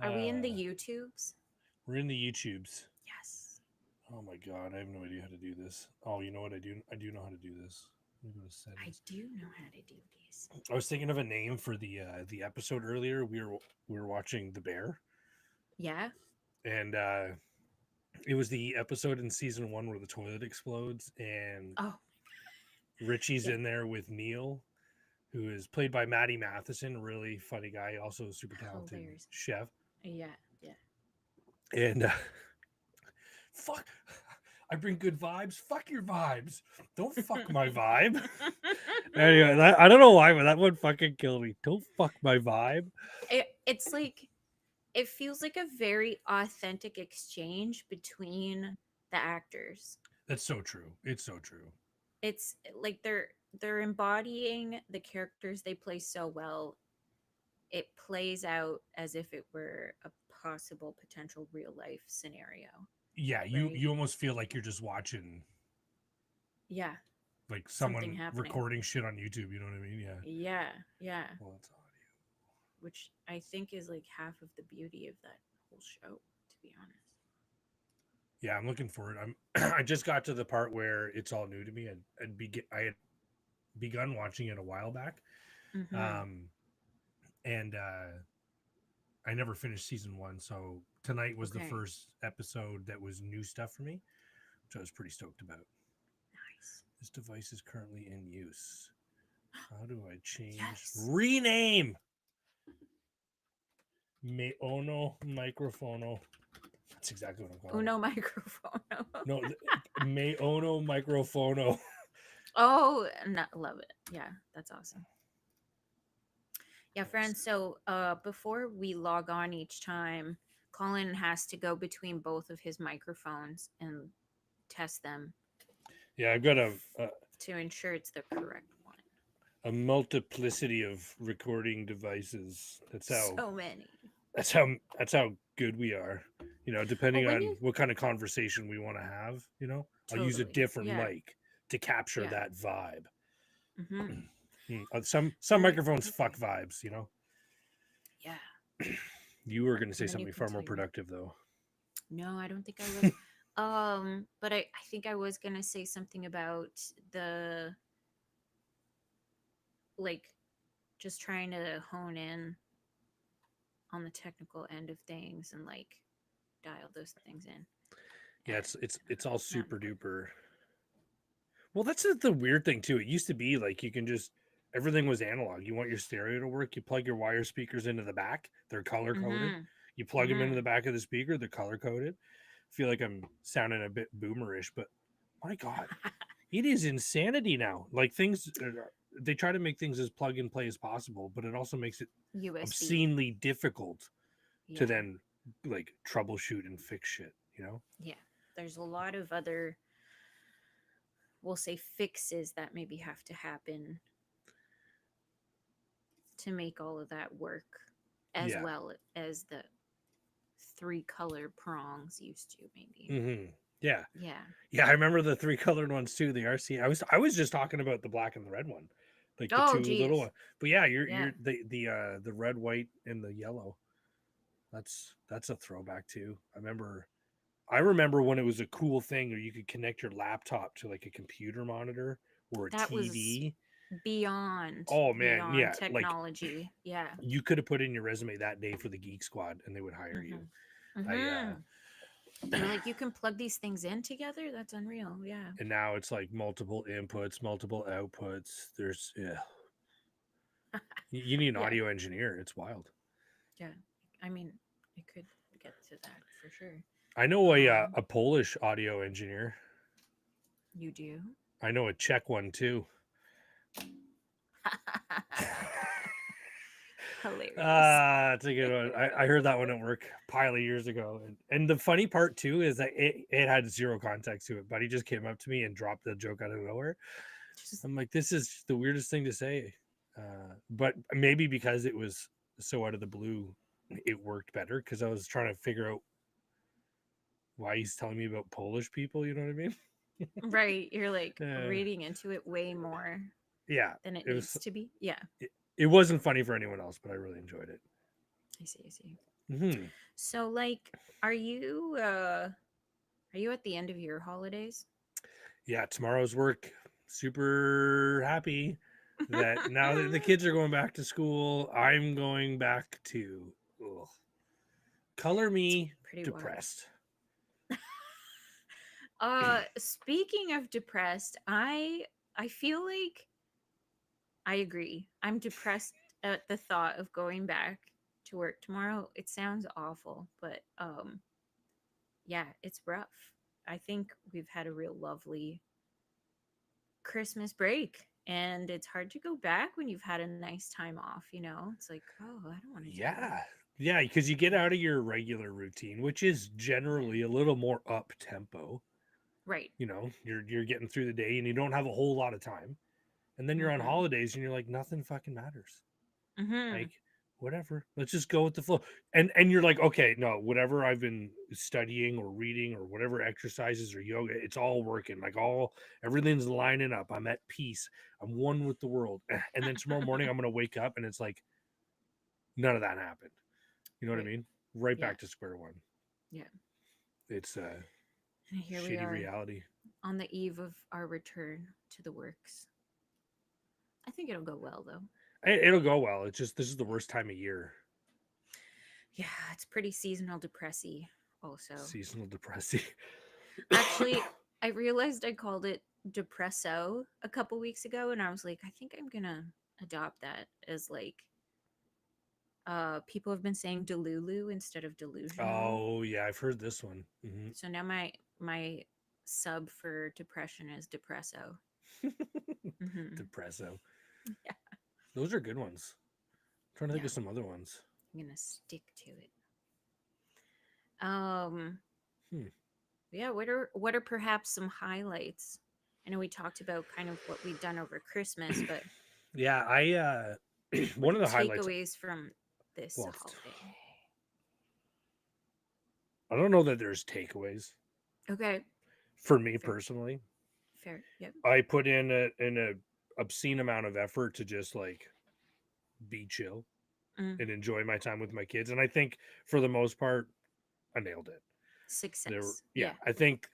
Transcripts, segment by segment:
Are we in the Uh, YouTubes? we're in the YouTubes. Yes. Oh my god, I have no idea how to do this. Oh, you know what I do? I do know how to do this. Let me go to I settings. do know how to do these. I was thinking of a name for the episode earlier. We were watching The Bear, Yeah. and it was the episode in season one where the toilet explodes, and Oh, Richie's yeah. in there with Neil, who is played by Matty Matheson, really funny guy, also a super talented Hilarious. chef. Yeah. Yeah. And fuck, I bring good vibes. Fuck your vibes. Don't fuck my vibe. Anyway, I don't know why, but that one fucking killed me. Don't fuck my vibe. It's like it feels like a very authentic exchange between the actors. That's so true. It's so true. It's like they're embodying the characters they play so well. It plays out as if it were a possible potential real life scenario, Yeah, you right? you almost feel like you're just watching Yeah, like something someone happening. recording shit on YouTube. You know what I mean? Yeah. Yeah, yeah, Well, that's audio. which I think is like half of the beauty of that whole show, to be honest. Yeah, I'm looking for it. I'm. I just got to the part where it's all new to me. I had begun watching it a while back, Mm-hmm. um, and I never finished season one. So tonight was the Okay. first episode that was new stuff for me, which I was pretty stoked about. Nice. This device is currently in use. How do I change? Yes. Rename Meono Microphono. That's exactly what I'm calling it. Uno microphone. No, Meono Microphono. Oh, love it. Yeah, that's awesome. Yeah, friends. So, before we log on each time, Colin has to go between both of his microphones and test them Yeah, I've got to ensure it's the correct one. a multiplicity of recording devices. So many. That's how good we are. Oh, Depending when on you what kind of conversation we want to have. I'll use a totally, different yeah, mic to capture yeah. that vibe. Mm-hmm. Some You're microphones fuck okay. vibes. Yeah, You were going to say and then you something can far more tell your mic. productive though. No, I don't think I was. But I think I was gonna say something about the like just trying to hone in on the technical end of things and like dial those things in. Yeah, And it's all not super important. duper. Well, that's the weird thing too. It used to be like you can just everything was analog. You want your stereo to work, you plug your wire speakers into the back. They're color coded. Mm-hmm. You plug them into Mm-hmm. the back of the speaker. They're color coded. Feel like I'm sounding a bit boomerish, but my God, it is insanity now. Like things, they try to make things as plug and play as possible, but it also makes it USB. obscenely difficult to Yeah. then like troubleshoot and fix shit. You know? Yeah. There's a lot of other, we'll say, fixes that maybe have to happen to make all of that work as Yeah. well as the three color prongs used to, maybe. Yeah. Yeah. Yeah, I remember the three colored ones too. The RC. I was just talking about the black and the red one, like the Oh, two little geez. one. But yeah, you're Yeah. the red, white, and the yellow. That's a throwback too. I remember when it was a cool thing where you could connect your laptop to like a computer monitor or a That was TV. beyond, Oh man, beyond yeah, like technology. Yeah. you could have put in your resume that day for the Geek Squad and they would hire you. Mm-hmm. I Mm-hmm. They're like, you can plug these things in together? That's unreal. Yeah. and now it's like multiple inputs, multiple outputs. There's yeah, you need an Yeah. audio engineer. It's wild. Yeah. I mean, it could get to that for sure. I know Um, a Polish audio engineer. you do? I know a Czech one too. Hilarious. It's a good one. I heard that one at work a pile of years ago. And the funny part too is that it had zero context to it, but he just came up to me and dropped the joke out of nowhere. Just I'm like, this is the weirdest thing to say. But maybe because it was so out of the blue, it worked better because I was trying to figure out why he's telling me about Polish people. You know what I mean? right. You're like Uh, reading into it way more yeah, than it it was. needs to be. Yeah. It wasn't funny for anyone else, but I really enjoyed it. I see. I see. Hmm. So like, are you at the end of your holidays? Yeah, tomorrow's work. Super happy that now that the kids are going back to school, I'm going back to ugh, color It's me pretty wild. depressed. Speaking of depressed, I feel like I agree. I'm depressed at the thought of going back to work tomorrow. It sounds awful, but yeah, it's rough. I think we've had a real lovely Christmas break, and it's hard to go back when you've had a nice time off, you know? It's like, oh, I don't want to do that. Yeah. Yeah, because you get out of your regular routine, which is Yeah. generally a little more up tempo. Right. You're getting through the day and you don't have a whole lot of time. And then you're on Mhm. holidays and you're like, nothing fucking matters. Mhm. Like, whatever. Let's just go with the flow. And you're like, okay, no, whatever I've been studying or reading or whatever exercises or yoga, it's all working. Like all everything's lining up. I'm at peace. I'm one with the world. And then tomorrow morning I'm gonna wake up and it's like none of that happened. You know what I Right. mean? Right Yeah. back to square one. Yeah. It's a And here we shitty are reality. on the eve of our return to the works. I think it'll go well though. It'll go well. It's just this is the worst time of year. Yeah, it's pretty seasonal depressy also. Seasonal depressing. Actually, I realized I called it depresso a couple weeks ago and I was like, I think I'm going to adopt that as like people have been saying delulu instead of delusional. Oh yeah, I've heard this one. Hmm. So now my sub for depression is depresso. Mhm. Depresso. Yeah, Those are good ones. I'm trying to think yeah, of some other ones. I'm going to stick to it. Um Hmm. yeah, what are perhaps some highlights? I know we talked about kind of what we'd done over Christmas, but Yeah, I what one are of the highlights. takeaways from this Well, holiday? I don't know that there's takeaways Okay, for me fair, personally. fair. Yep. I put in a obscene amount of effort to just like be chill Mm, and enjoy my time with my kids, and I think for the most part, I nailed it. success. Yeah, Yeah. I think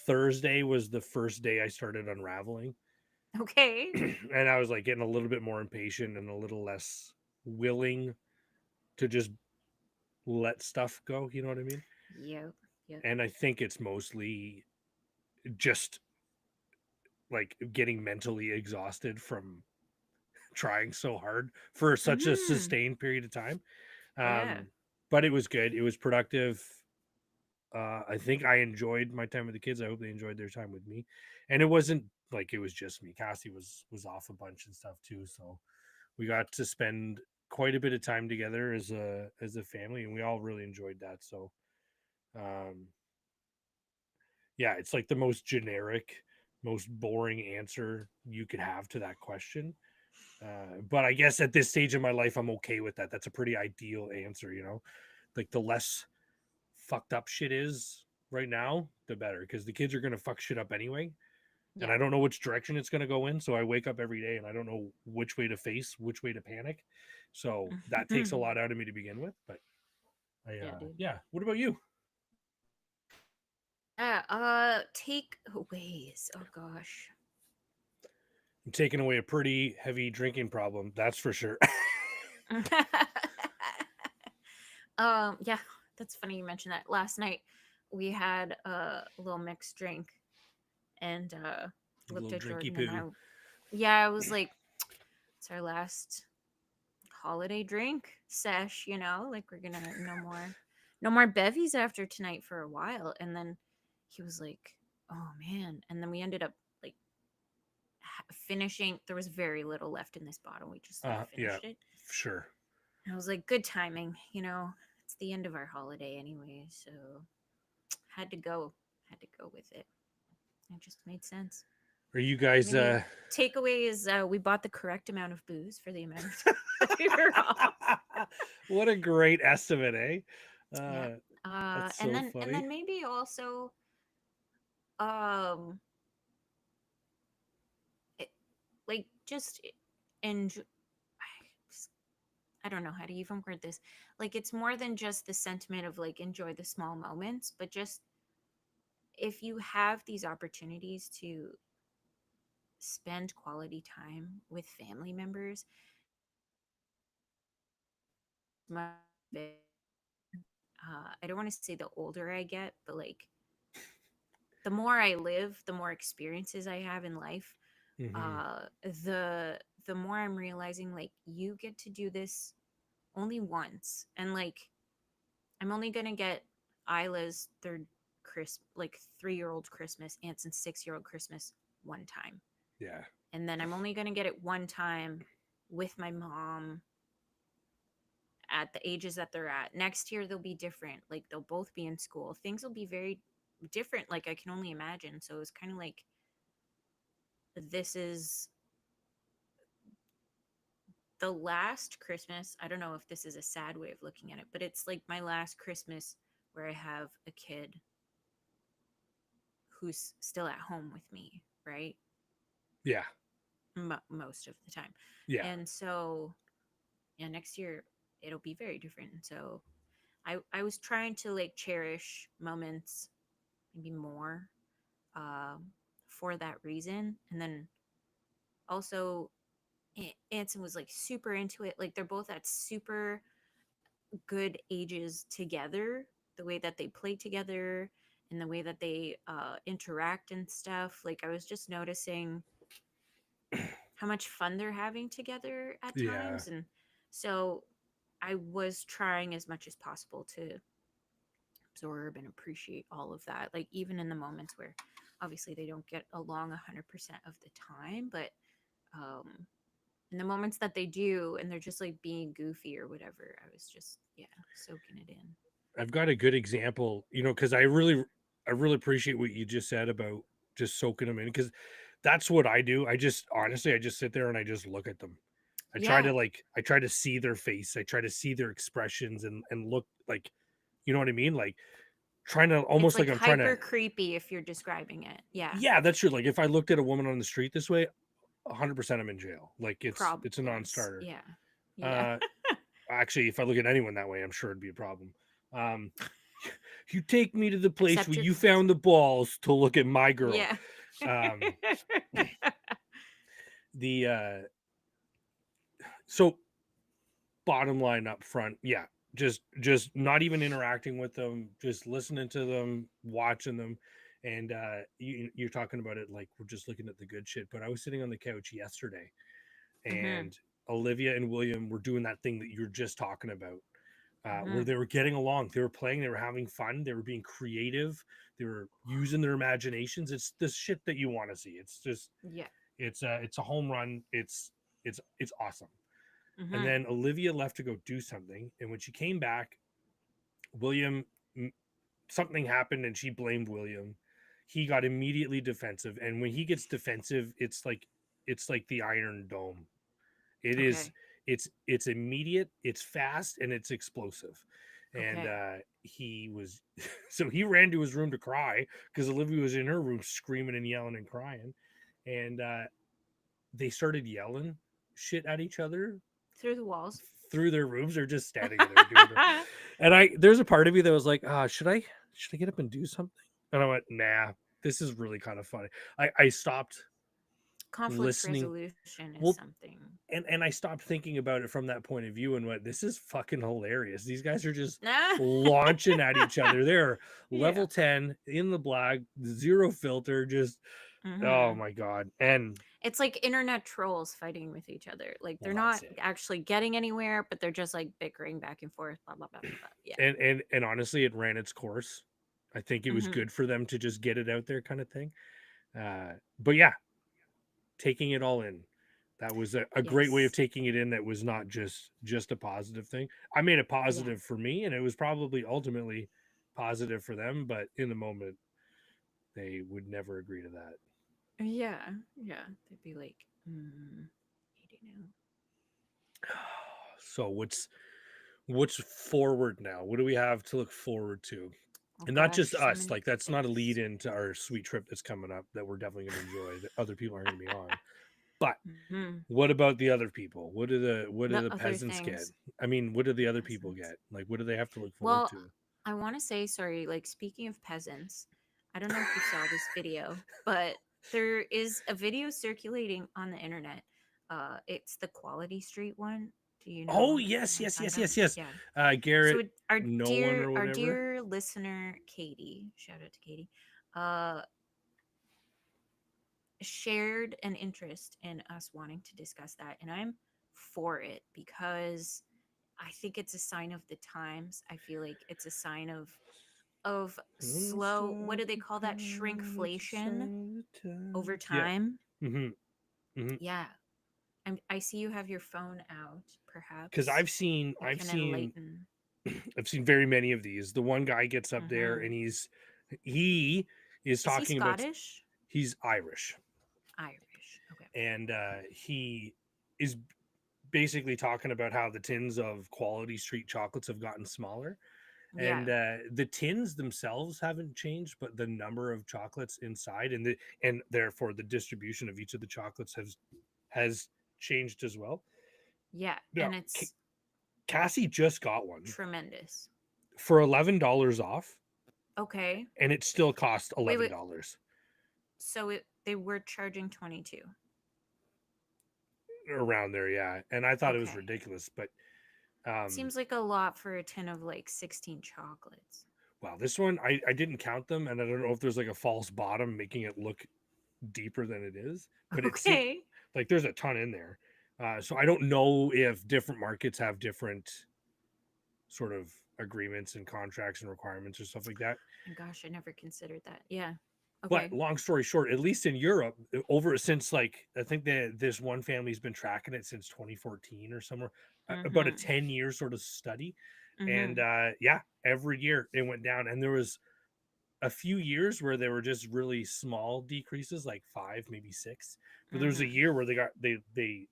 Thursday was the first day I started unraveling, Okay. and I was like getting a little bit more impatient and a little less willing to just let stuff go. You know what I mean? Yep. Yep. And I think it's mostly just like getting mentally exhausted from trying so hard for such a Mm, sustained period of time. yeah. Um, but it was good. It was productive. I think I enjoyed my time with the kids. I hope they enjoyed their time with me. And it wasn't like it was just me. Cassie was off a bunch and stuff too. So we got to spend quite a bit of time together as a family, and we all really enjoyed that. So um, yeah, it's like the most generic, most boring answer you could have to that question. But I guess at this stage of my life, I'm okay with that. That's a pretty ideal answer, you know? Like the less fucked up shit is right now, the better because the kids are going to fuck shit up anyway. And Yeah. I don't know which direction it's going to go in. So I wake up every day and I don't know which way to face, which way to panic. So that takes a lot out of me to begin with. But Yeah, dude. yeah. What about you? Yeah. Takeaways. Oh gosh. I'm taking away a pretty heavy drinking problem. That's for sure. Yeah, that's funny you mentioned that. Last night we had a little mixed drink and A looked little at drinky Jordan and poo. yeah, I was like, it's our last holiday drink sesh, you know, like we're gonna no more bevies after tonight for a while. And then he was like, oh man. And then we ended up like finishing. There was very little left in this bottle. We just like Yeah, finished it. sure. And I was like, good timing, you know, it's the end of our holiday anyway, so had to go, had to go with it. It just made sense. Are you guys Maybe takeaway is we bought the correct amount of booze for the amount of time that we were off. what a great estimate, eh? Yeah. That's And so then funny. maybe also um it, like just enjoy. I don't know how to even word this. Like, it's more than just the sentiment of like enjoy the small moments, but just if you have these opportunities to spend quality time with family members, my I don't want to say the older I get, but like the more I live, the more experiences I have in life, Hmm. uh, the the more I'm realizing like you get to do this only once, and like I'm only gonna get Isla's third like 3 year old Christmas, Anson's 6 year old Christmas one time, Yeah. and then I'm only gonna get it one time with my mom at the ages that they're at. Next year they'll be different. Like they'll both be in school. Things will be very different. Like I can only imagine. So it's kind of like this is the last Christmas. I don't know if this is a sad way of looking at it, but it's like my last Christmas where I have a kid who's still at home with me, right? Yeah. Most of the time. Yeah. And so, yeah, next year it'll be very different. And so I was trying to like cherish moments maybe more um, for that reason. And then also, Anson was like super into it. Like they're both at super good ages together. The way that they play together and the way that they interact and stuff. Like I was just noticing how much fun they're having together at Yeah. times, and so I was trying as much as possible to absorb and appreciate all of that, like even in the moments where obviously they don't get along 100% of the time, but um in the moments that they do and they're just like being goofy or whatever, I was just, yeah, soaking it in. I've got a good example, because I really appreciate what you just said about just soaking them in, because that's what I do. I just honestly, I just sit there and I just look at them. Yeah, I try to see their face. I try to see their expressions and look like, you know what I mean? Like trying to it's almost like like I'm trying to, hyper creepy if you're describing it. Yeah, yeah, that's true. Like if I looked at a woman on the street this way, 100% I'm in jail. Like it's a probably is. non-starter. Yeah, yeah. Uh Actually, if I look at anyone that way, I'm sure it'd be a problem. Um you take me to the place Accept where your you fate. found the balls to look at my girl. Yeah. Um the so bottom line up front, yeah, just not even interacting with them, just listening to them, watching them. And you're talking about it like we're just looking at the good shit, but I was sitting on the couch yesterday Mhm. and Olivia and William were doing that thing that you're just talking about, where Mhm. they were getting along, they were playing, they were having fun, they were being creative, they were using their imaginations. It's this shit that you want to see. It's just Yeah. it's a home run. It's awesome. And Mhm. then Olivia left to go do something, and when she came back, William, something happened and she blamed William. He got immediately defensive, and when he gets defensive, it's like the Iron Dome. It is Okay. it's immediate, it's fast, and it's explosive. And Okay. he was so he ran to his room to cry because Olivia was in her room screaming and yelling and crying. And they started yelling shit at each other Through the walls. through their rooms. They're just standing there doing it. And there's a part of me that was like, should I get up and do something? And I went, nah, this is really kind of funny. I stopped Conflict listening. resolution is Well, something. and I stopped thinking about it from that point of view and went, this is fucking hilarious. These guys are just Ah. launching at each other. They're Yeah. level 10 in the black, zero filter, just oh Mhm. my god. And It's like internet trolls fighting with each other. Like well, they're that's not it. actually getting anywhere, but they're just like bickering back and forth. Blah blah blah blah. Blah. Yeah. And honestly, it ran its course. I think it was Mhm. good for them to just get it out there, kind of thing. But yeah, taking it all in. That was a great way of Yes. taking it in. That was not just a positive thing. I made it Yeah. positive for me, and it was probably ultimately positive for them. But in the moment, they would never agree to that. Yeah. Yeah. They'd be like, mm, I don't know. So what's forward now? What do we have to look forward to? Oh And not just gosh, so us. many Like that's not a lead things. into our sweet trip that's coming up that we're definitely going to enjoy. That other people aren't going to be on. But Mhm. what about the other people? What do The the other peasants get? things, I mean, what do the other people peasants. get? Like, what do they have to look forward Well, to? I want to say, sorry, like speaking of peasants, I don't know if you saw this video, but there is a video circulating on the internet. It's the Quality Street one. Do you Oh, know yes, what I'm yes, talking yes, about? yes, yes. Yeah. So Garrett, our no one dear or our whatever. dear listener Katie, shout out to Katie, uh shared an interest in us wanting to discuss that, and I'm for it because I think it's a sign of the times. I feel like it's a sign of Don't slow, what stop do they the call that, count, it's a shrinkflation sign of the over times. Yeah. time. Mm-hmm. Yeah. I see you have your phone out. Because Perhaps you I've can seen, enlighten. I've seen very many of these. The one guy gets up there Hmm. and he is Is he talking about, Scottish? he's Irish, Irish. Okay. and he is basically talking about how the tins of Quality Street chocolates have gotten smaller, Yeah. and the tins themselves haven't changed, but the number of chocolates inside and therefore the distribution of each of the chocolates has changed as well. Yeah. Now, And it's Cassie just got one tremendous. for $11 off, Okay. and it still cost Wait, eleven wait. dollars So they were charging 22. around there. Yeah, and I thought it was Okay. ridiculous, but um, Seems like a lot for a tin of like 16 chocolates. wow, this one I didn't count them, and I don't know if there's like a false bottom making it look deeper than it is, but it seems Okay. like there's a ton in there. So I don't know if different markets have different sort of agreements and contracts and requirements or stuff like that. My gosh, I never considered that. Yeah. But Okay. long story short, at least in Europe, over since like I think that this one family's been tracking it since 2014 or somewhere, about a Mm-hmm. 10-year sort of study, and Mm-hmm. yeah, every year it went down, and there was a few years where there were just really small decreases, like 5, maybe 6. But there was a Mm-hmm. year where they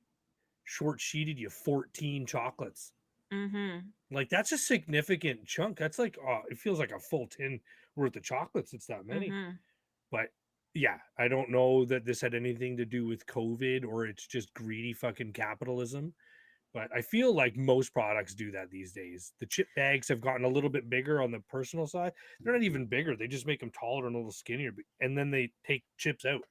short sheeted you 14 chocolates. Mm-hmm. Like that's a significant chunk. That's like it feels like a full tin worth of chocolates. It's that many. Mm-hmm. But yeah, I don't know that this had anything to do with COVID or it's just greedy fucking capitalism. But I feel like most products do that these days. The chip bags have gotten a little bit bigger on the personal side. They're not even bigger. They just make them taller and a little skinnier, and then they take chips out.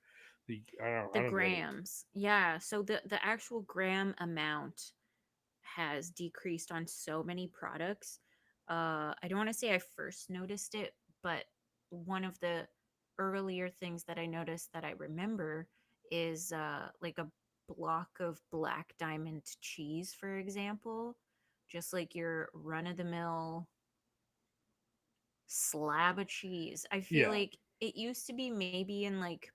I The don't get it. grams. Yeah. So the actual gram amount has decreased on so many products. I don't want to say I first noticed it, but one of the earlier things that I noticed that I remember is like a block of black diamond cheese, for example, just like your run of the mill slab of cheese. I feel Yeah. like it used to be maybe in like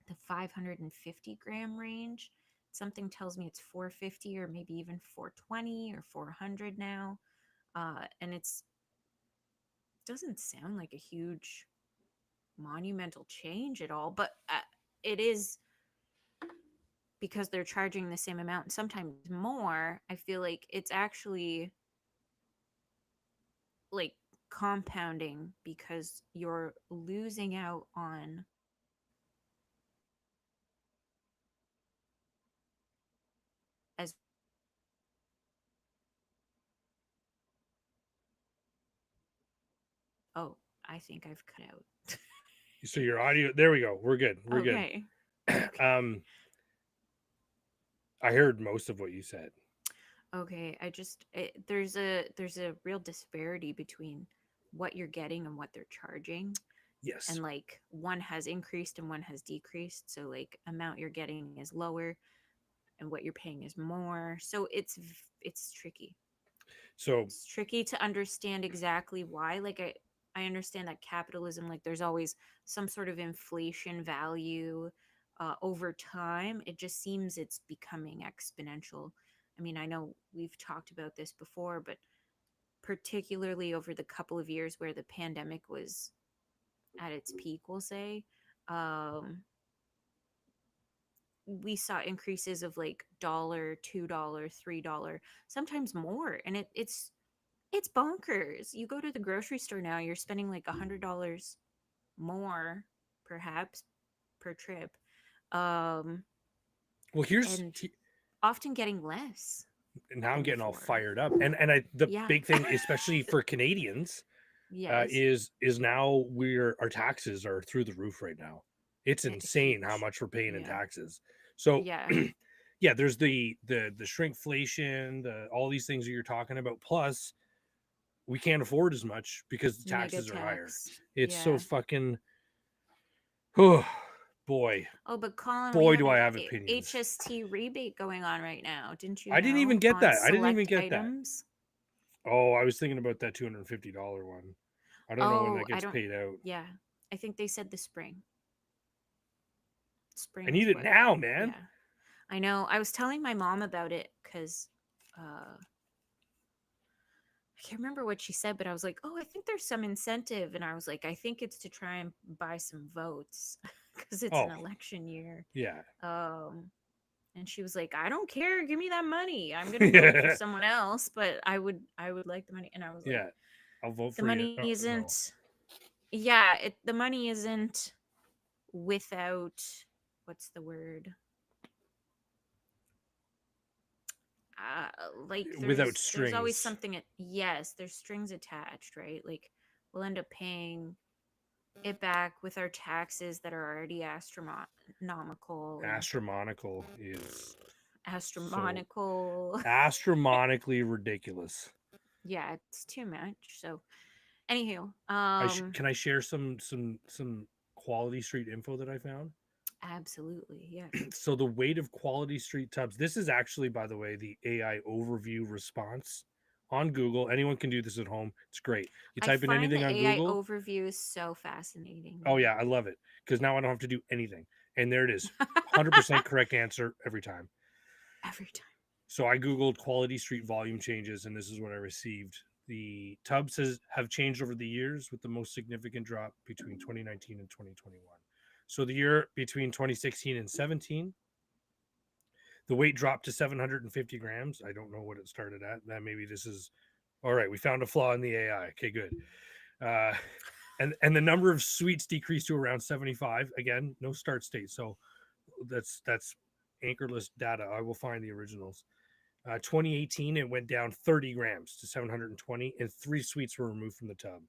the 550-gram range. Something tells me it's 450 or maybe even 420 or 400 now. And it's doesn't sound like a huge monumental change at all, but it is because they're charging the same amount and sometimes more. I feel like it's actually like compounding because you're losing out on as oh, I think I've cut out. So your audio, there we go. We're good. We're good. Okay. Okay. um, I heard most of what you said. Okay, there's a real disparity between what you're getting and what they're charging, Yes. and like one has increased and one has decreased, so like amount you're getting is lower and what you're paying is more. So it's tricky. So It's tricky to understand exactly why. Like I understand that capitalism, like there's always some sort of inflation value over time. It just seems it's becoming exponential. I mean, I know we've talked about this before, but particularly over the couple of years where the pandemic was at its peak, we'll say, um, we saw increases of like dollar, $2, $3, sometimes more, and it's bonkers. You go to the grocery store now, you're spending like $100 more, perhaps, per trip. Um, Well, here's and often getting less now I'm than getting all before. fired up, and the Yeah. big thing, especially for Canadians, Yes. is now our taxes are through the roof right now. It's insane how Huge. much we're paying in Yeah. taxes. So Yeah. yeah, there's the shrinkflation, all these things that you're talking about. Plus, we can't afford as much because the Mega taxes are higher. tax. It's so Yeah. fucking. Oh boy, Oh, but Colin, we boy, have do I an have opinions. HST rebate going on right now. Didn't you I didn't even know? get On that. I didn't even select get that. items. Oh, I was thinking about that $250 one. I don't know when Oh, that I gets don't. paid out. Yeah, I think they said the spring. I Spring need is it what. now, man. Yeah, I know. I was telling my mom about it because I can't remember what she said, but I was like, "Oh, I think there's some incentive," and I was like, "I think it's to try and buy some votes because it's an Oh, election year." yeah. And she was like, "I don't care. Give me that money. I'm gonna vote for Yeah. someone else, but I would like the money." And I was like, Yeah. I'll vote "The for you. money Oh, no. isn't. Yeah, the money isn't without what's the word? Uh, like Without there's always strings. something. Yes, there's strings attached, right? Like we'll end up paying it back with our taxes that are already astronomical and Astronomical is so astronomical. astronomically ridiculous. Yeah, it's too much. So, anywho, Can I share some Quality Street info that I found? absolutely, yes. So the weight of Quality Street tubs. This is actually, by the way, the AI overview response on Google. Anyone can do this at home. It's great. You I type in find anything the on AI Google. overview is so fascinating. Oh yeah, I love it because now I don't have to do anything, and there it is, 100% correct answer every time. Every time. So I googled Quality Street volume changes, and this is what I received. The tubs have changed over the years, with the most significant drop between 2019 and 2021. So the year between 2016 and 17, the weight dropped to 750 grams. I don't know what it started at. That maybe this is all right. We found a flaw in the AI. Okay, good. Uh, and the number of sweets decreased to around 75. Again, no start state, so that's anchorless data. I will find the originals. 2018, it went down 30 grams to 720, and 3 sweets were removed from the tub.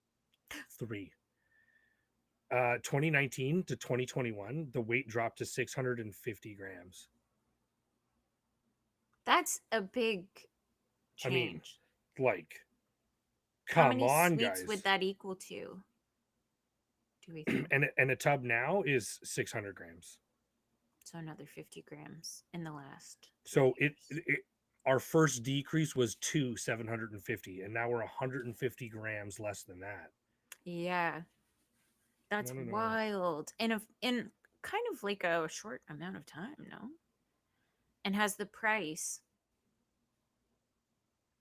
3. 2019 to 2021, the weight dropped to 650 grams. That's a big I mean, change. like, How come many on, sweets would guys. that equal to? Do we think? And a tub now is 600 grams. So another 50 grams in the last 3 So years. our first decrease was to 750, and now we're 150 grams less than that. Yeah, I that's want to know. wild. In kind of like a short amount of time, no? And has the price,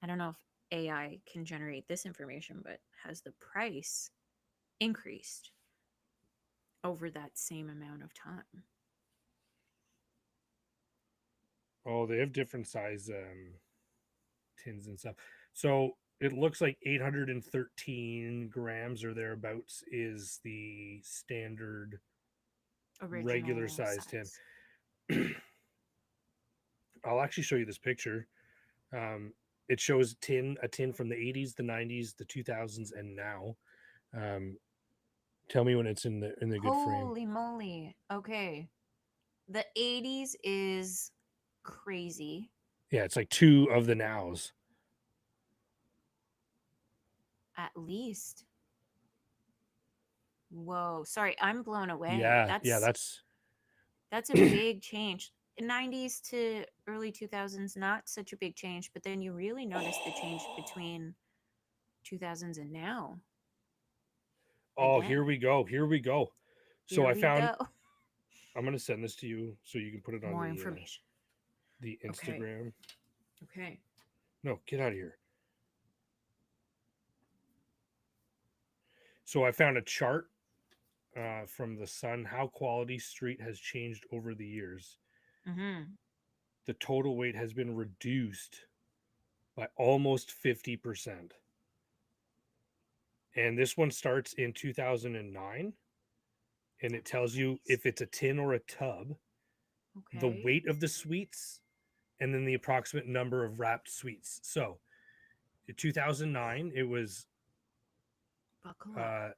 I don't know if AI can generate this information, but has the price increased over that same amount of time? Oh, they have different size tins and stuff. So it looks like 813 grams or thereabouts is the standard regular Original size tin. size. I'll actually show you this picture. Um, it shows a tin from the 80s, the 90s, the 2000s, and now. Um, tell me when it's in the good frame. Holy moly. Okay. The 80s is crazy. Yeah, it's like 2 of the nows. At least. Whoa. Sorry, I'm blown away. Yeah, That's a big change. 90s to early 2000s, not such a big change, but then you really notice the change between 2000s and now. Oh, here Again, we go. Here we go. So here I we found. go. I'm gonna send this to you so you can put it on More information. the Okay. Instagram. Okay. No, get out of here. So I found a chart from the Sun how Quality Street has changed over the years. Mm-hmm. The total weight has been reduced by almost 50%. And this one starts in 2009, and it tells you if it's a tin or a tub. the Okay. weight of the sweets, and then the approximate number of wrapped sweets. So in 2009, it was Buckle up. uh,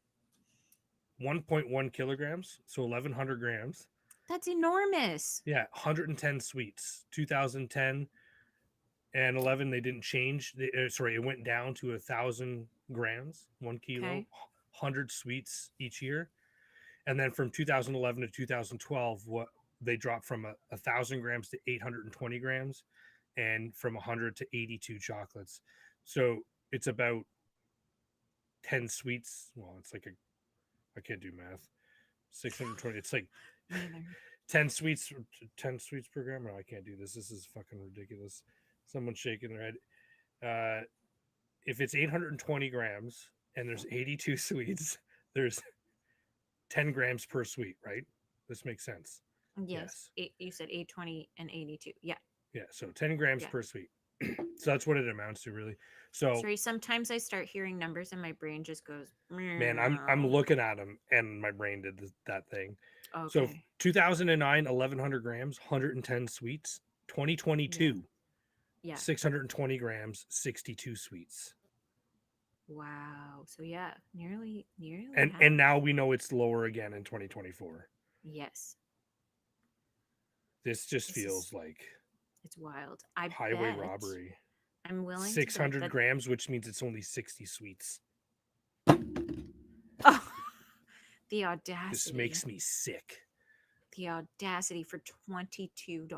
1.1 kilograms, so 1,100 grams. That's enormous. Yeah, 110 sweets. 2010 and 11, they didn't change. Sorry, it went down to 1,000 grams, 1 kilo, Okay. 100 sweets each year. And then from 2011 to 2012, what they dropped from 1,000 grams to 820 grams, and from 100 to 82 chocolates. So it's about 10 sweets. Well, it's like I can't do math. 620. It's like Neither. 10 sweets, 10 sweets per gram. No, I can't do this. This is fucking ridiculous. Someone's shaking their head. If it's 820 grams and there's 82 sweets, there's 10 grams per sweet, right? This makes sense. Yes. You said 820 and 82. Yeah. Yeah. So 10 grams Yeah. per sweet. So that's what it amounts to, really. So, Sorry, sometimes I start hearing numbers and my brain just goes, man, I'm meow. looking at them and my brain did that thing. So Okay. 2009, 1,100 grams, 110 sweets. Yeah. 2022, Yeah. 620 grams, 62 sweets. Wow. So yeah, nearly And half. now we know it's lower again in 2024. Yes. This just This is feels like it's wild. I highway bet robbery. I'm willing to bet 600 that grams, which means it's only 60 sweets. oh, the This audacity. makes me sick. The audacity for $22.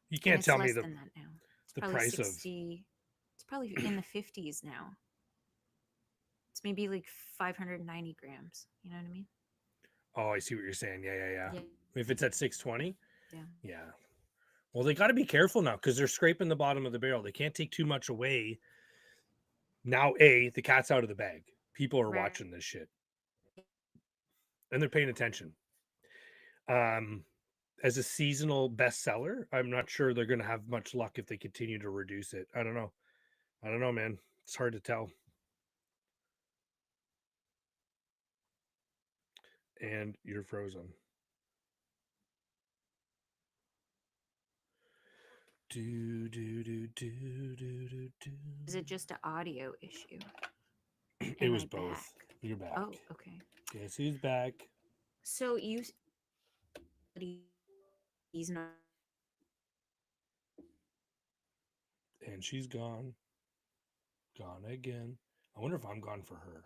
You And can't it's tell me less than that now. It's the probably price 60. It's probably in the 50s now. It's maybe like 590 grams. You know what I mean? Oh, I see what you're saying. Yeah. Yeah. If it's at 620, Yeah. yeah. Well, they got to be careful now because they're scraping the bottom of the barrel. They can't take too much away. Now, the cat's out of the bag. People are Right. watching this shit and they're paying attention. As a seasonal bestseller, I'm not sure they're going to have much luck if they continue to reduce it. I don't know, man. It's hard to tell. And you're frozen. Is it just an audio issue? It Am was I both. back? You're back. Oh, okay. Guess who's back? So he's not. And she's gone. Gone again. I wonder if I'm gone for her.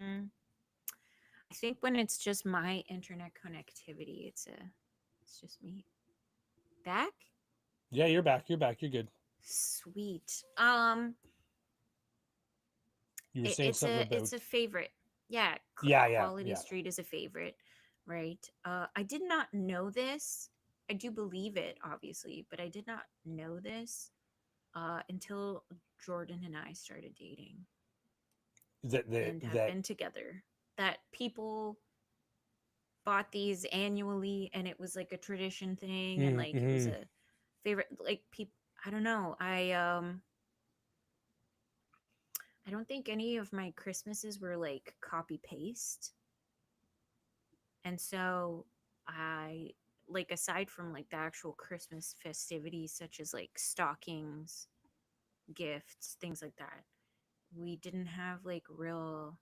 I think when it's just my internet connectivity, it's just me. Back? Yeah, you're back. You're back. You're good. Sweet. You were saying something about it's a favorite. Yeah, Quality yeah. Street is a favorite, right? I did not know this. I do believe it, obviously, but I did not know this until Jordan and I started dating and have been together. That people bought these annually, and it was like a tradition thing, and like it was a favorite. Like people, I don't know. I don't think any of my Christmases were like copy paste. And so I like aside from like the actual Christmas festivities such as like stockings, gifts, things like that, we didn't have like real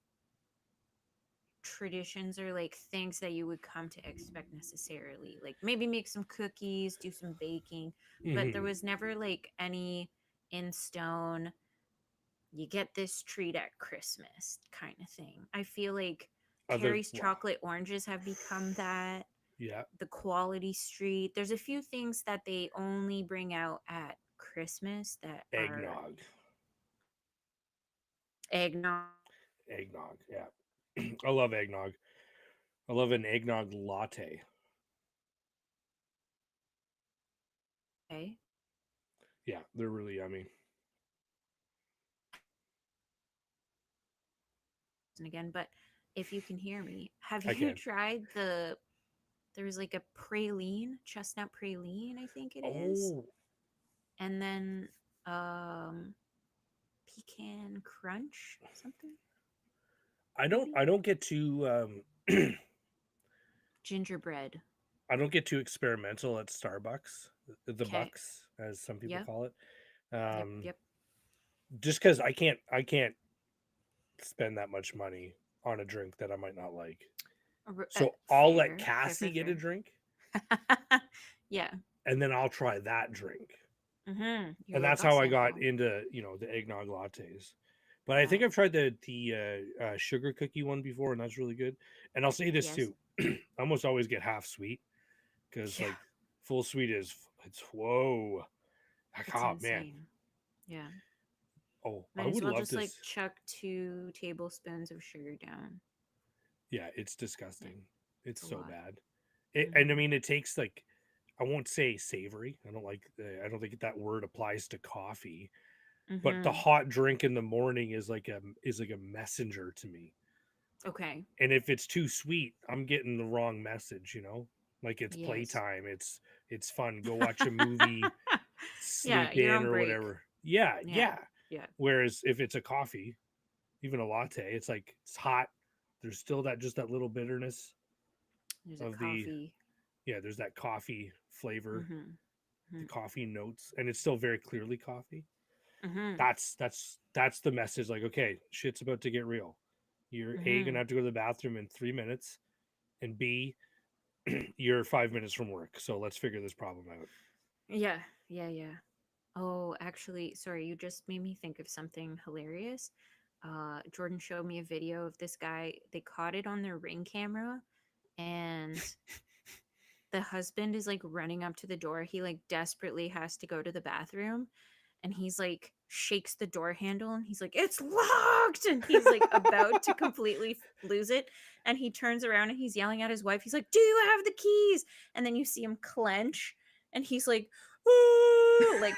traditions or like things that you would come to expect necessarily. Like maybe make some cookies, do some baking, but there was never like any in stone you get this treat at Christmas kind of thing. I feel like Carrie's chocolate oranges have become that. Yeah. The Quality Street. There's a few things that they only bring out at Christmas that eggnog. Eggnog. Eggnog, yeah. I love eggnog. I love an eggnog latte. Okay. Yeah, they're really yummy. And again, but if you can hear me, have you tried there was like a praline, chestnut praline, I think it is. And then pecan crunch something. I don't get too Gingerbread. I don't get too experimental at Starbucks, the Okay. Bucks, as some people Yep. call it. Yep. Um, Yep. just because I can't spend that much money on a drink that I might not like. So I'll let Fair. Fair. Cassie Fair. get a Fair. drink, Yeah. and then I'll try that drink. You're And like, that's I'll how I got sample. into the eggnog lattes. But I Yeah. think I've tried the sugar cookie one before, and that's really good. And I'll say this Yes. too: I almost always get half sweet because Yeah. like full sweet it's whoa. Like, It's oh man, insane. Yeah. oh I Might as would well love just to. like chuck 2 tablespoons of sugar down. Yeah, it's Yeah. disgusting. It's It's a so lot. bad. And I Mm-hmm. mean, it takes like I won't say savory. I don't think that word applies to coffee. But the Mm-hmm. hot drink in the morning is like a messenger to me. Okay. And if it's too sweet, I'm getting the wrong message. Like it's Yes. playtime. It's fun. Go watch a movie, Yeah. sleep You're in on or break. whatever. Yeah, Yeah. yeah. Yeah. Whereas if it's a coffee, even a latte, it's like it's hot. There's still that little bitterness There's a of the coffee. yeah, there's that coffee flavor, Mm-hmm. the coffee notes, and it's still very clearly coffee. Mm-hmm. That's the message. Like, okay, shit's about to get real. You're A, Mm-hmm. gonna have to go to the bathroom in 3 minutes, and B, you're 5 minutes from work. So let's figure this problem out. Yeah. Yeah. Yeah. Oh, actually, sorry, you just made me think of something hilarious. Jordan showed me a video of this guy. They caught it on their Ring camera, and the husband is like running up to the door. He like desperately has to go to the bathroom, and he's like shakes the door handle, and he's like, "It's locked!" And he's like about to completely lose it. And he turns around and he's yelling at his wife. He's like, "Do you have the keys?" And then you see him clench, and he's like, "Ooh!" Like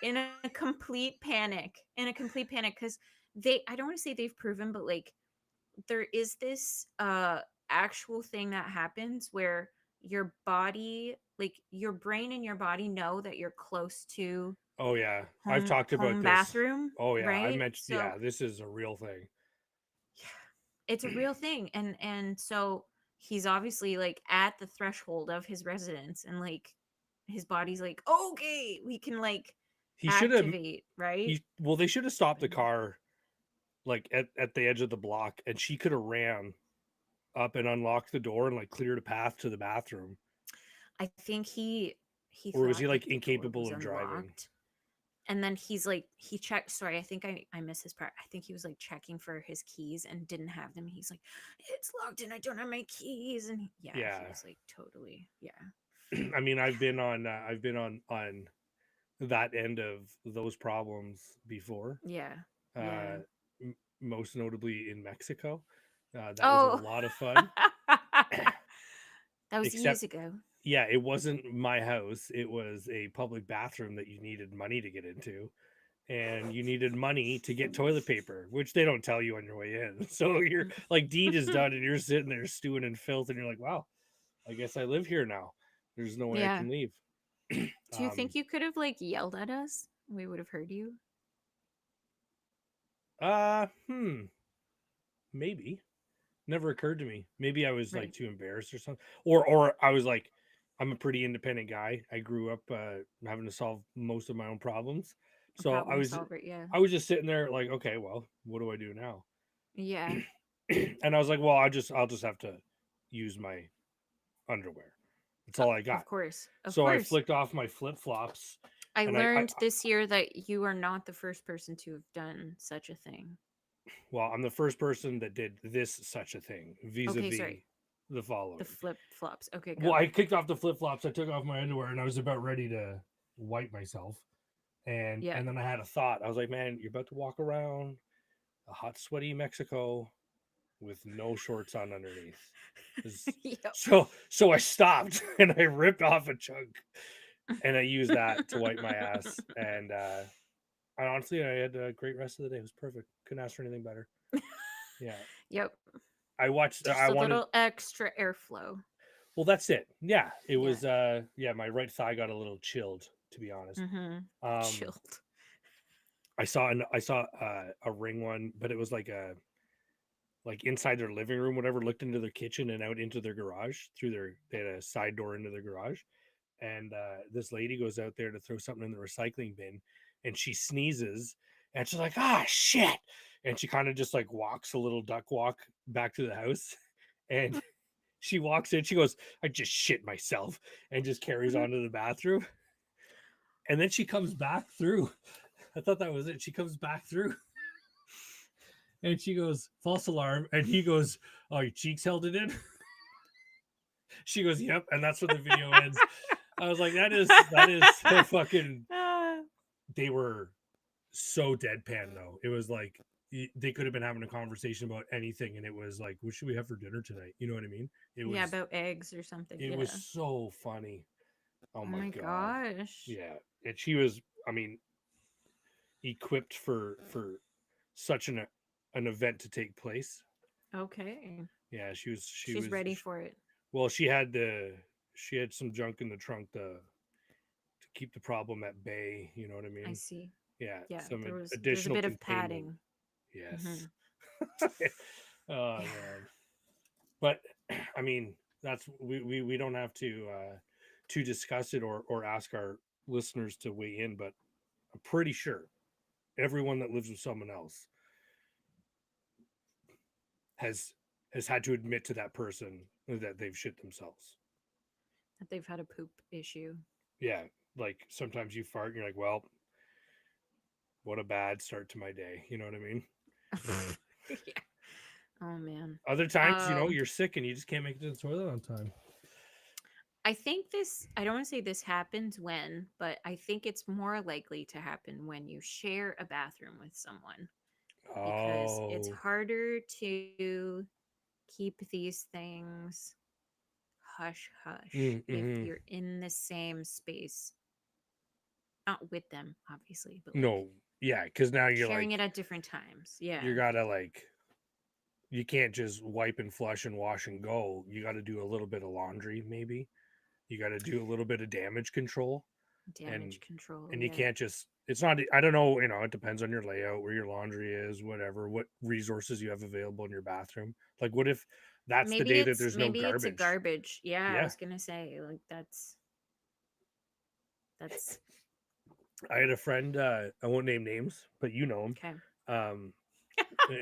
in a complete panic, because I don't want to say they've proven, but like there is this actual thing that happens where your body, like your brain and your body, know that you're close to Oh yeah, I've home talked about home this. bathroom, Oh yeah, I right? mentioned So yeah, this is a real thing. yeah, it's a real thing. And so he's obviously like at the threshold of his residence, and like his body's like, okay, we can like He should have activate, right? he well they should have stopped the car like at the edge of the block, and she could have ran up and unlocked the door and like cleared a path to the bathroom. I think he Or was thought he that like the door incapable was of driving? unlocked, and then he's like, he checked, sorry, I think I missed his part. I think he was like checking for his keys and didn't have them. He's like, it's locked and I don't have my keys. And yeah, Yeah. he was like totally, yeah. I mean, I've been on that end of those problems before. Yeah. Yeah. Uh, Most notably in Mexico. That was a Oh. lot of fun. That was Except, years ago. yeah, it wasn't my house. It was a public bathroom that you needed money to get into, and you needed money to get toilet paper, which they don't tell you on your way in. So you're like, deed is done, and you're sitting there stewing in filth, and you're like, wow, I guess I live here now. There's no way I Yeah. can leave. Do you think you could have like yelled at us? We would have heard you. Uh, maybe. Never occurred to me. Maybe I was like Right. too embarrassed or something, or I was like, I'm a pretty independent guy. I grew up having to solve most of my own problems, A so I problem was solver. Yeah. I was just sitting there like, okay, well, what do I do now? Yeah. And I was like, well, I'll just have to use my underwear. That's all I got. Of course. Of So I course. flicked off my flip flops, I and I learned this year that you are not the first person to have done such a thing. well, I'm the first person that did this such a thing Okay, vis-a-vis sorry. the following. The flip flops. Okay, Well, go. I kicked off the flip flops. I took off my underwear, and I was about ready to wipe myself. And Yeah. and then I had a thought. I was like, man, you're about to walk around a hot, sweaty Mexico with no shorts on underneath. Yep. So I stopped and I ripped off a chunk and I used that to wipe my ass. And honestly, I had a great rest of the day. It was perfect. Couldn't ask for anything better. Yeah. Yep. I watched. Just I a wanted. little extra airflow. Well, that's it. Yeah, it Yeah. was. Yeah, my right thigh got a little chilled, to be honest. Mm-hmm. Um, Chilled. I saw a ring one, but it was like like inside their living room, whatever, looked into their kitchen and out into their garage through they had a side door into their garage. And this lady goes out there to throw something in the recycling bin, and she sneezes, and she's like, ah, shit. And she kind of just like walks a little duck walk back to the house. And she walks in, she goes, I just shit myself, and just carries on to the bathroom. And then she comes back through. I thought that was it. She comes back through. And she goes, false alarm. And he goes, oh, your cheeks held it in? She goes, yep. And that's where the video ends. I was like, that is so fucking. They were so deadpan, though. It was like they could have been having a conversation about anything, and it was like, what should we have for dinner tonight? You know what I mean? It was about eggs or something. It was so funny. Oh my god. Gosh. Yeah. And she was, I mean, equipped for such an event to take place. Okay. Yeah, she's ready for it. Well, she had some junk in the trunk to keep the problem at bay, you know what I mean? I see. Yeah. Some additional there's a bit of padding. Yes. Mm-hmm. Oh man. But I mean, that's we don't have to discuss it or ask our listeners to weigh in, but I'm pretty sure everyone that lives with someone else has had to admit to that person that they've shit themselves. That they've had a poop issue. Yeah. Like sometimes you fart and you're like, well, what a bad start to my day. You know what I mean? Yeah. Oh man. Other times, you're sick and you just can't make it to the toilet on time. I think I don't want to say this happens when, but I think it's more likely to happen when you share a bathroom with someone. Because it's harder to keep these things hush hush if you're in the same space. Not with them, obviously, but no, yeah, because now you're sharing it at different times. Yeah. You gotta you can't just wipe and flush and wash and go. You gotta do a little bit of laundry, maybe. You gotta do a little bit of damage control. And you can't just, it's not, I don't know, it depends on your layout, where your laundry is, whatever, what resources you have available in your bathroom. Like, what if that's the day that there's no garbage? Maybe it's a garbage. Yeah, I was gonna say, like, that's. I had a friend, I won't name names, but you know him. Okay.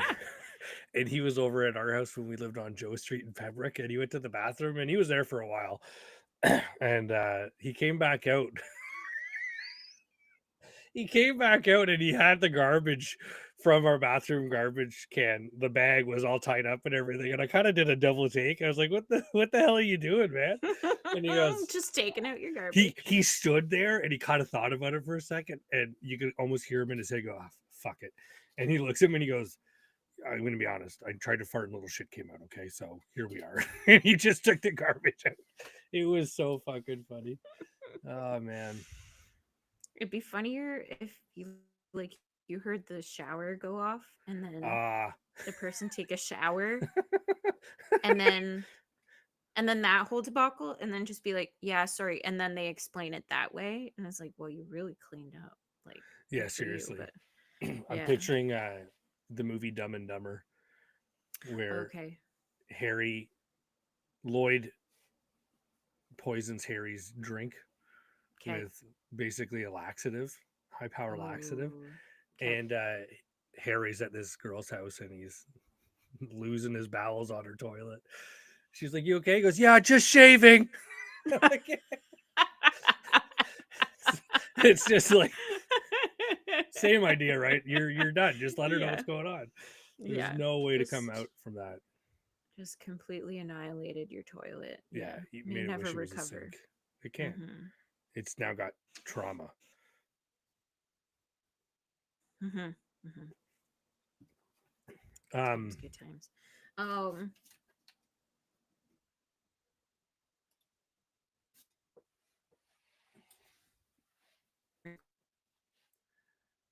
And he was over at our house when we lived on Joe Street in Pembroke, and he went to the bathroom, and he was there for a while. And he came back out. He came back out and he had the garbage from our bathroom garbage can. The bag was all tied up and everything. And I kind of did a double take. I was like, what the hell are you doing, man? And he goes, just taking out your garbage. He stood there and he kind of thought about it for a second, and you could almost hear him in his head go, oh, fuck it. And he looks at him and he goes, I'm going to be honest. I tried to fart and little shit came out. Okay. So here we are. And he just took the garbage out. It was so fucking funny. Oh man. It'd be funnier if you heard the shower go off and then the person take a shower and then that whole debacle, and then just be like, yeah, sorry, and then they explain it that way, and it's like, well, you really cleaned up, like, yeah, seriously. I'm picturing the movie Dumb and Dumber, where Lloyd poisons Harry's drink with basically a laxative, high power laxative. And Harry's at this girl's house and he's losing his bowels on her toilet. She's like, you okay? He goes, yeah, just shaving. It's just like, same idea, right? You're done. Just let her know what's going on. There's no way to come out from that. Just completely annihilated your toilet. Yeah. You never recover. It can't. Mm-hmm. It's now got trauma. Mm-hmm. Mm-hmm. Good times.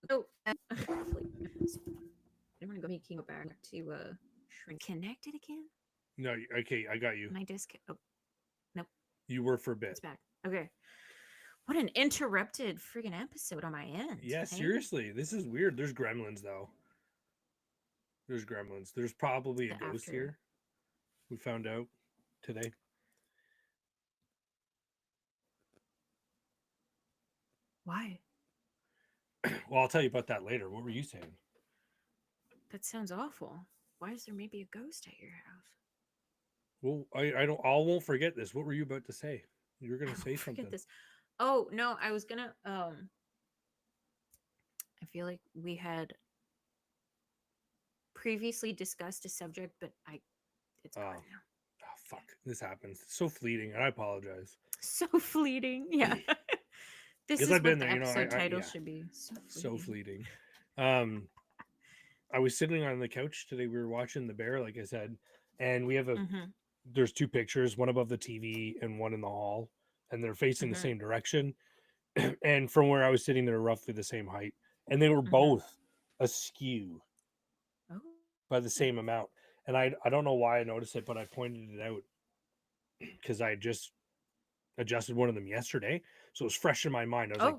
So I want to go making it back to shrink. Connected again? No, okay, I got you. My disc. Oh, nope. You were for a bit. It's back. Okay. What an interrupted friggin' episode on my end. Yeah, seriously. This is weird. There's gremlins, though. There's gremlins. There's probably a The ghost after. here. We found out today. Why? Well, I'll tell you about that later. What were you saying? That sounds awful. Why is there maybe a ghost at your house? Well, I don't. I won't forget this. What were you about to say? You were I gonna say won't forget something. this. Oh no, I was gonna. I feel like we had previously discussed a subject, but it's gone Oh, now. oh fuck! This happens. It's so fleeting, and I apologize. So fleeting. Yeah. This Because is I've been what there. the You know, episode I title yeah, should be. So so fleeting. fleeting. Um, I was sitting on the couch today. We were watching The Bear, like I said, and we have a. Mm-hmm. There's two pictures, one above the TV and one in the hall, and they're facing the Mm-hmm. same direction. And from where I was sitting, they're roughly the same height, and they were Mm-hmm. both askew Oh. by the same amount. And I don't know why I noticed it, but I pointed it out because I just adjusted one of them yesterday, so it was fresh in my mind. I was like, Oh,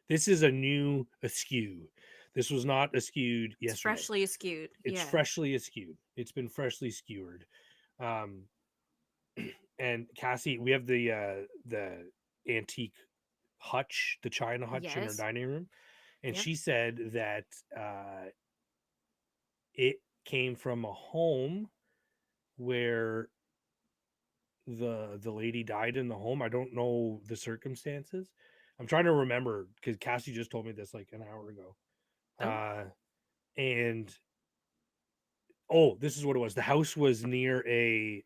this is a new askew. This was not askewed it's yesterday. freshly askewed. It's Yeah. freshly askewed. It's been freshly skewered. Um, and Cassie, we have the antique hutch, the china hutch in our Yes. dining room, and Yep. she said that it came from a home where the lady died in the home. I don't know the circumstances. I'm trying to remember because Cassie just told me this like an hour ago. Oh. And oh, this is what it was. The house was near a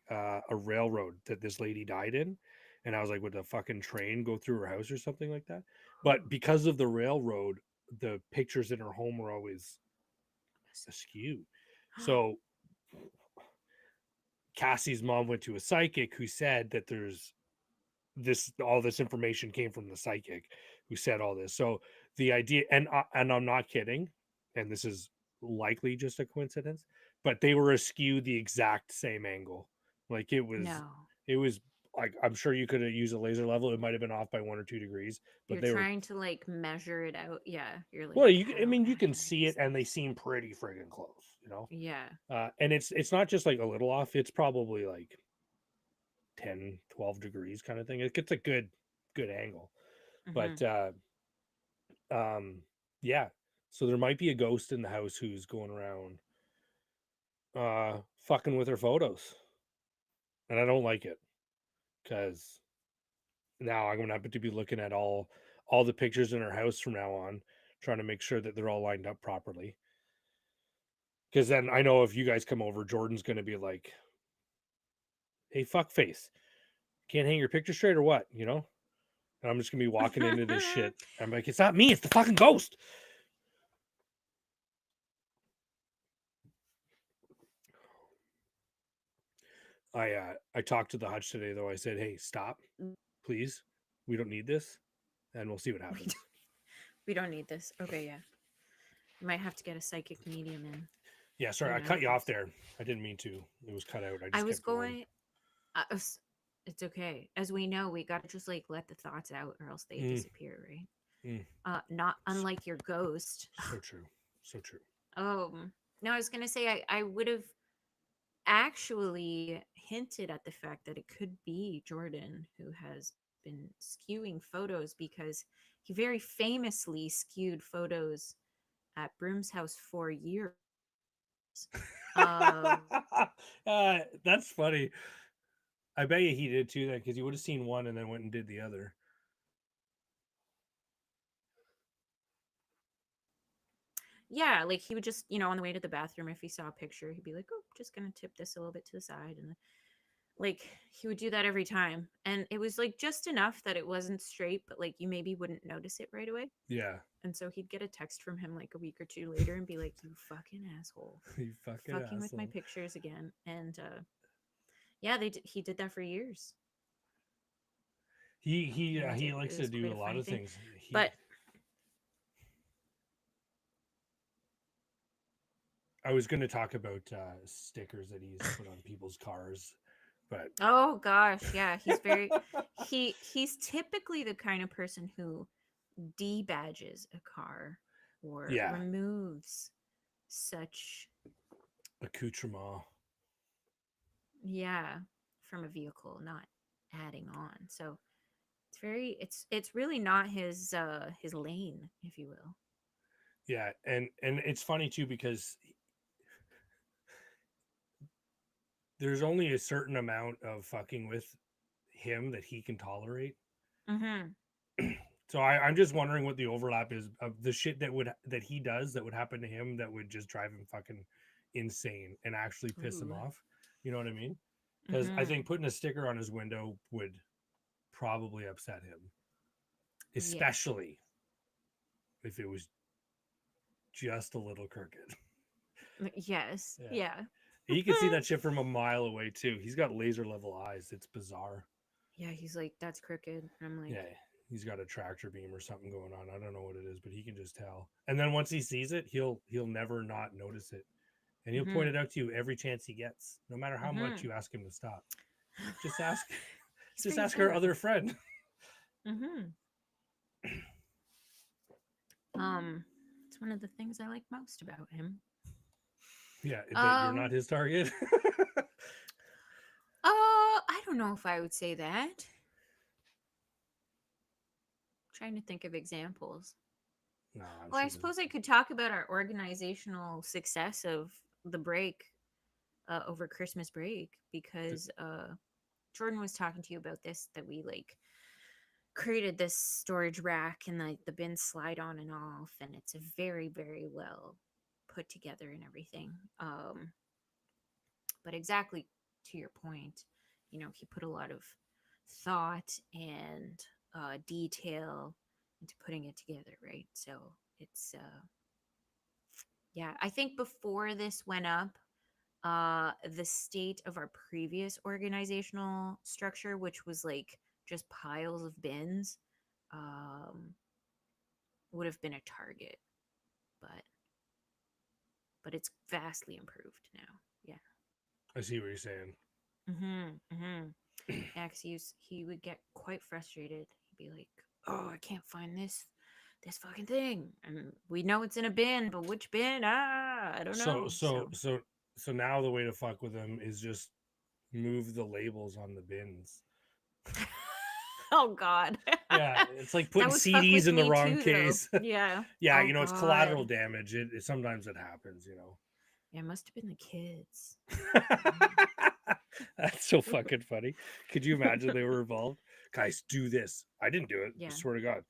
railroad that this lady died in, and I was like, would a fucking train go through her house or something like that? But because of the railroad, the pictures in her home were always askew. So Cassie's mom went to a psychic who said that there's this all this information came from the psychic who said all this. So the idea, and I'm not kidding, and this is likely just a coincidence, but they were askew the exact same angle. Like No. it was like I'm sure you could have used a laser level. It might have been off by 1 or 2 degrees, but You're they were trying to like measure it out. Yeah. You're like, well. I how mean, you can accurate see is it, and they this? seem pretty friggin' close, you know. Yeah. And it's not just like a little off. It's probably like 10, 12 degrees kind of thing. It gets a good angle. Mm-hmm. But um yeah. So there might be a ghost in the house who's going around fucking with her photos. And I don't like it because now I'm gonna have to be looking at all the pictures in her house from now on, trying to make sure that they're all lined up properly. Because then I know if you guys come over, Jordan's gonna be like, hey, fuck face. Can't hang your picture straight or what, you know? And I'm just gonna be walking into this shit. I'm like, it's not me, it's the fucking ghost. I talked to the hutch today though. I said, hey, stop, please. We don't need this, and we'll see what happens. We don't need this. Okay, yeah. You might have to get a psychic medium in. Yeah, sorry, Who I cut you off knows? there. I didn't mean to. It was cut out. I I just was kept going. going. It's okay. As we know, we got to just like let the thoughts out, or else they Mm, disappear, right? mm. Not unlike your ghost. So true. So true. No, I was gonna say I would have actually hinted at the fact that it could be Jordan who has been skewing photos because he very famously skewed photos at Broom's house for years. Of That's funny. I bet you he did too, then, because he would have seen one and then went and did the other. yeah, like he would just, on the way to the bathroom, if he saw a picture, he'd be like, "Oh, just gonna tip this a little bit to the side," and like he would do that every time, and it was like just enough that it wasn't straight, but like you maybe wouldn't notice it right away. Yeah. And so he'd get a text from him like a week or two later and be like, "You fucking asshole, You fucking fucking with my asshole. pictures again." And yeah, he did that for years. And He it likes to was do quite a a lot funny of thing. things. But I was going to talk about stickers that he's put on people's cars, but oh gosh, yeah, he's typically the kind of person who debadges a car or yeah, removes such accoutrement. Yeah, from a vehicle, not adding on. So it's really not his lane, if you will. Yeah, and it's funny too because there's only a certain amount of fucking with him that he can tolerate. Mm-hmm. So I'm just wondering what the overlap is of the shit that he does that would happen to him that would just drive him fucking insane and actually piss him Ooh. off. You know what I mean? Because I Mm-hmm. think putting a sticker on his window would probably upset him, Yeah. especially if it was just a little crooked. Yes. Yeah. Yeah. You can see that shit from a mile away too. He's got laser level eyes. It's bizarre. Yeah, he's like, that's crooked. And I'm like, Yeah, he's got a tractor beam or something going on. I don't know what it is, but he can just tell. And then once he sees it, he'll never not notice it, and he'll point mm-hmm. it out to you every chance he gets, no matter how much Mm-hmm. you ask him to stop. Just ask, He's just very ask our thorough. other friend. Mm-hmm. It's one of the things I like most about him. Yeah, that you're not Um, his target. I don't know if I would say that. Trying to think of examples. No, I'm Well, I sure there's. suppose I could talk about our organizational success of the break over Christmas break because Jordan was talking to you about this that we like created this storage rack and the bins slide on and off and it's a very very well put together and everything. But exactly to your point, he put a lot of thought and detail into putting it together, right? So it's yeah, I think before this went up, the state of our previous organizational structure, which was like just piles of bins, um, would have been a target, but it's vastly improved now. Yeah. I see what you're saying. Mm-hmm. Mm-hmm. Yeah, 'cause he would get quite frustrated. He'd be like, "Oh, I can't find this fucking thing," and we know it's in a bin, but which bin? Ah, I don't So know. so So, so so now the way to fuck with him is just move the labels on the bins. oh God, Yeah, it's like that putting would fuck CDs with in the me wrong too, though. case. Yeah. Yeah, Oh you know, it's collateral God. damage. Sometimes it happens, you know. Yeah, it must have been the kids. Mm. That's so fucking funny. Could you imagine they were involved? Guys, do this. I didn't do it. I Yeah, swear to God.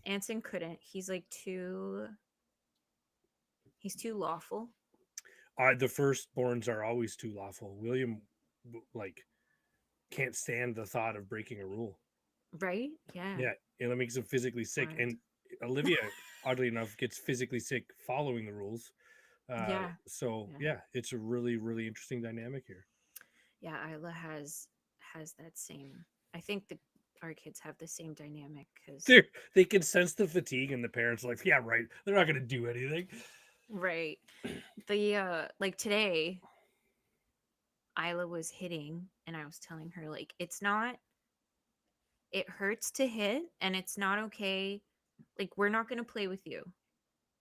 Anson couldn't. He's like too. He's too lawful. The firstborns are always too lawful. William, like, can't stand the thought of breaking a rule. Right? Yeah. Yeah, and it makes him physically sick. Wild. And Olivia, oddly enough, gets physically sick following the rules. Yeah. So Yeah. yeah, it's a really, really interesting dynamic here. Yeah. Isla has that same. I think our kids have the same dynamic because They can sense the fatigue, and the parents are like, yeah, right. They're not going to do anything. right. The like today, Isla was hitting, and I was telling her like it's not. It hurts to hit, and it's not okay. Like we're not gonna play with you.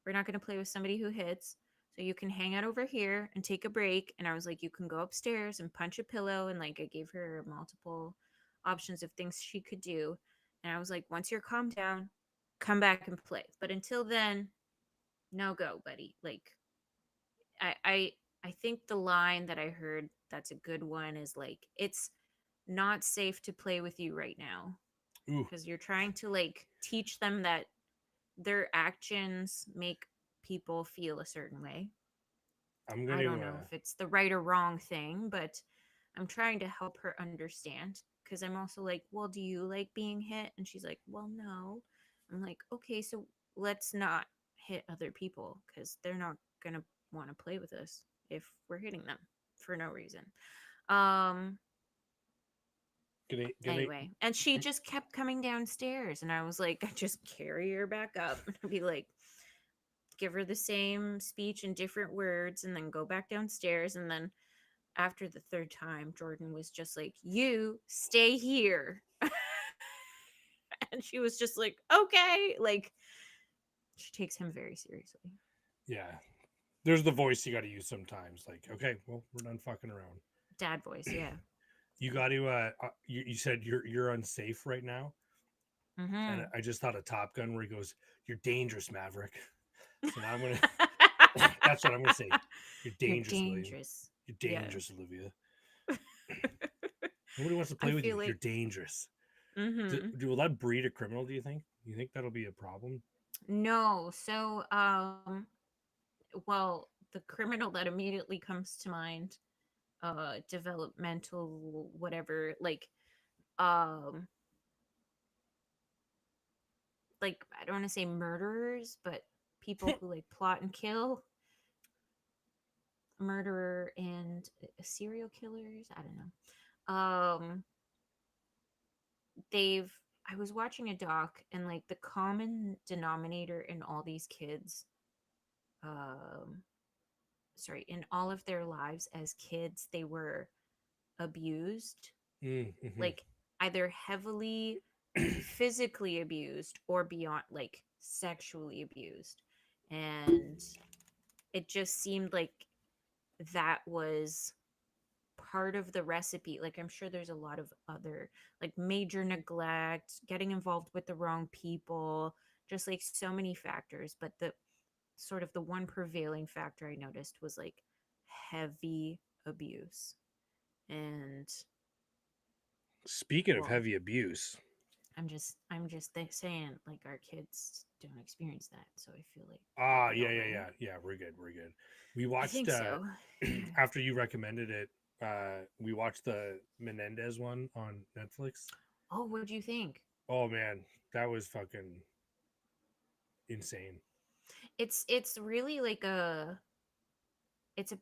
We're not going to play with somebody who hits. So you can hang out over here and take a break. And I was like, you can go upstairs and punch a pillow. And like, I gave her multiple options of things she could do. And I was like, once you're calmed down, come back and play. But until then, no go, buddy. Like, I, I, I think the line that I heard that's a good one is like, it's not safe to play with you right now Ooh, because you're trying to like teach them that their actions make people feel a certain way. I'm going I don't to. know if it's the right or wrong thing, but I'm trying to help her understand because I'm also like, well, do you like being hit? And she's like, well, no. I'm like, okay, so let's not hit other people because they're not going to want to play with us if we're hitting them for no reason. Um, Gonna anyway, and she just kept coming downstairs, and I was like, I just carry her back up and I'd be like, give her the same speech in different words and then go back downstairs. And then after the third time, Jordan was just like, you stay here. And she was just like, okay. Like, she takes him very seriously. yeah. There's the voice you got to use sometimes. Like, okay, well, we're done fucking around. Dad voice, yeah. You got to. You said you're unsafe right now, and Mm-hmm. I just thought of Top Gun where he goes, "You're dangerous, Maverick." So now I'm gonna. That's what I'm gonna say. You're You're dangerous, William. dangerous. You're Yeah. dangerous, Olivia. Nobody wants to I play with feel you. You're like dangerous. mm-hmm. Will that breed a criminal? Do you think? You think that'll be a problem? No. So well, the criminal that immediately comes to mind, developmental whatever, um like I don't want to say murderers, but people who like plot and kill, murderer and serial killers. I don't know. They've I was watching a doc and like the common denominator in all these kids, um, sorry, in all of their lives as kids, they were abused, Mm-hmm. like either heavily physically abused or beyond like sexually abused. And it just seemed like that was part of the recipe. Like I'm sure there's a lot of other like major neglect, getting involved with the wrong people, just like so many factors, but the sort of the one prevailing factor I noticed was like heavy abuse. And Speaking of well, heavy abuse, saying like our kids don't experience that, so I feel like they're good yeah, all yeah, right. yeah, yeah. We're good. We're good. We I watched think so. Yeah. after you recommended it. We watched the Menendez one on Netflix. Oh, what do you think? Oh man, that was fucking insane. It's really like it's a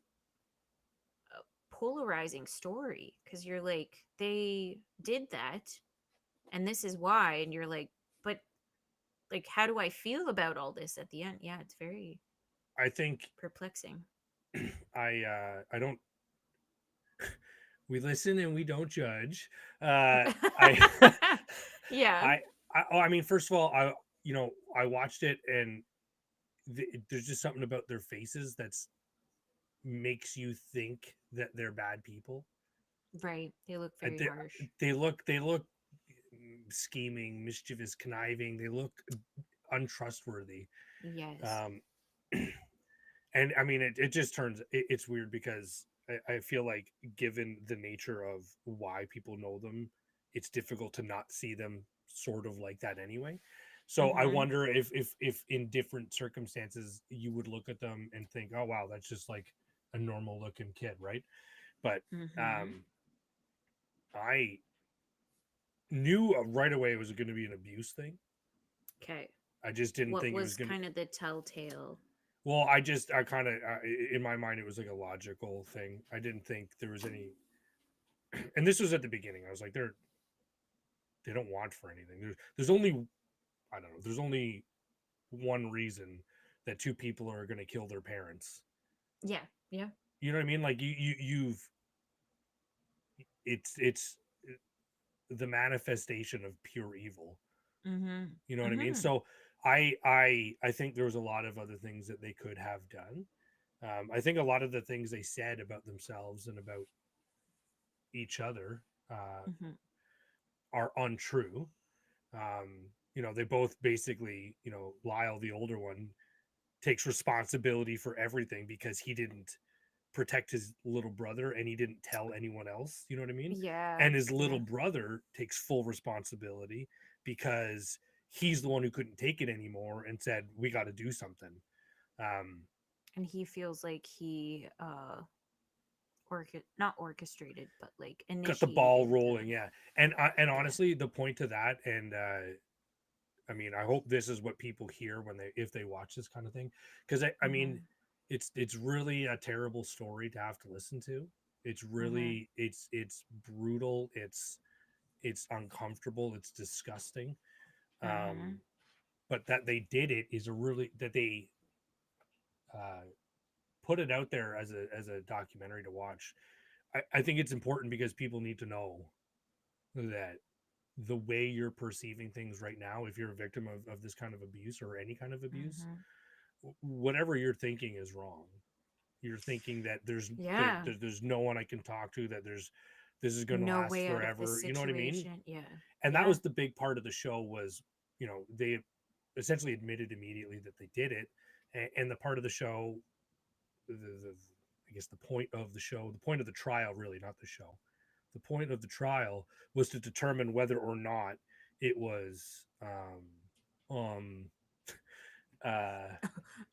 polarizing story because you're like they did that and this is why, and you're like, but like how do I feel about all this at the end? Yeah, it's very I think perplexing. I don't. We listen and we don't judge. I Yeah. I mean, first of all, I watched it and there's just something about their faces that's makes you think that they're bad people. Right, they look And very harsh. they look scheming, mischievous, conniving. They look untrustworthy. Yes. Um, and I mean, it just it's weird because I feel like given the nature of why people know them, it's difficult to not see them sort of like that anyway. So I Mm-hmm. wonder if in different circumstances you would look at them and think, oh wow, that's just like a normal looking kid, right? But Mm-hmm. um, I knew right away it was going to be an abuse thing. Okay, I just didn't what think it was was going to. kind of the telltale? Well, I kind of, in my mind, it was like a logical thing. I didn't think there was any, and this was at the beginning. I was like, they don't want for anything. There's only, I don't know, there's only one reason that two people are going to kill their parents. Yeah, yeah. You know what I mean? Like you've, it's the manifestation of pure evil. Mm-hmm. You know what I mean? Mm-hmm. So I think there was a lot of other things that they could have done. I think a lot of the things they said about themselves and about each other uh, Mm-hmm. are untrue. They both basically, Lyle, the older one, takes responsibility for everything because he didn't protect his little brother and he didn't tell anyone else. You know what I mean? Yeah, And his little yeah. brother takes full responsibility because he's the one who couldn't take it anymore and said, "We got to do something." Um, And he feels like he not orchestrated, but like got the ball initiated rolling, yeah. And yeah. honestly, the point to that, and I mean, I hope this is what people hear when if they watch this kind of thing, because I Mm-hmm. mean, it's really a terrible story to have to listen to. It's Mm-hmm. really it's brutal. It's uncomfortable. It's disgusting. Mm-hmm. Um, but that they did it is a really that they uh, put it out there as a documentary to watch. I think it's important because people need to know that the way you're perceiving things right now, if you're a victim of this kind of abuse or any kind of abuse, Mm-hmm. whatever you're thinking is wrong. You're thinking that Yeah. there's no one I can talk to, that this is going to No last way out of this forever. You know what I mean? situation. Yeah. And that Yeah. was the big part of the show was, they essentially admitted immediately that they did it. And the part of the show, the I guess the point of the show, the point of the trial, really, not the show. The point of the trial was to determine whether or not it was um uh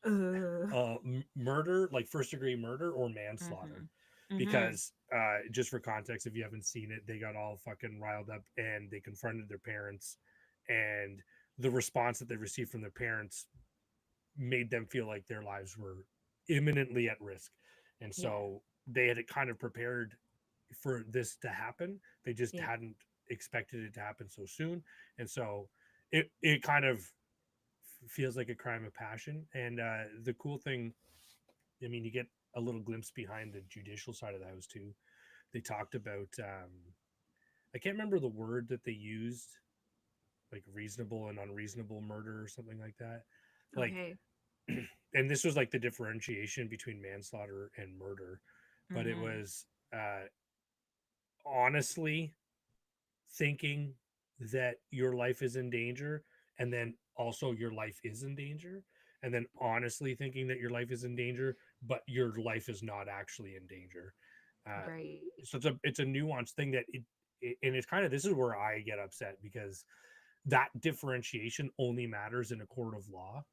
Uh, murder, like first degree murder or manslaughter. mhm. Mhm. Because just for context, if you haven't seen it, they got all fucking riled up and they confronted their parents, and the response that they received from their parents made them feel like their lives were imminently at risk. And Yeah. so they had kind of prepared for this to happen. They just Yeah. hadn't expected it to happen so soon. And so it kind of feels like a crime of passion. And the cool thing, I mean, you get a little glimpse behind the judicial side of the house too. They talked about I can't remember the word that they used, like reasonable and unreasonable murder or something like that. Like, Okay. and this was like the differentiation between manslaughter and murder, but it Mhm. was uh, honestly thinking that your life is in danger, and then also your life is in danger, and then honestly thinking that your life is in danger, but your life is not actually in danger. Uh, Right. so it's a nuanced thing that and it's kind of, this is where I get upset, because that differentiation only matters in a court of law.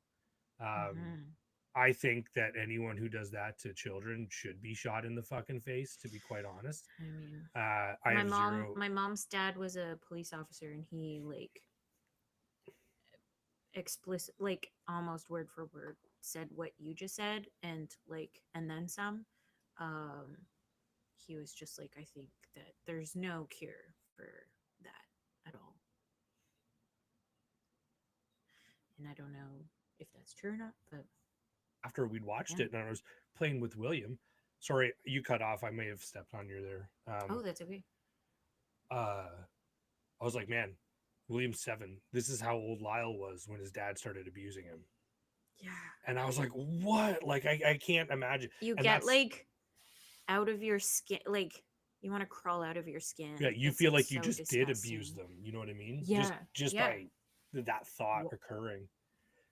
Um, Mhm. I think that anyone who does that to children should be shot in the fucking face, to be quite honest. I mean, I have zero. my mom's dad was a police officer, and he like explicit, like almost word for word said what you just said, and like and then some. Um, he was just like, I think that there's no cure for that at all, and I don't know if that's true or not, but After we'd watched yeah. it and I was playing with William, sorry, you cut off. I may have stepped on you there. Oh, that's okay. Uh, I was like, man, William's 7. This is how old Lyle was when his dad started abusing him. Yeah. And I was like, what? Like, I can't imagine. You And get that's, like out of your skin, like you want to crawl out of your yeah, skin. you It's feel like like you so just did abuse disgusting. them. You know what I mean? Just, Yeah. just Yeah. by that thought Wha- occurring.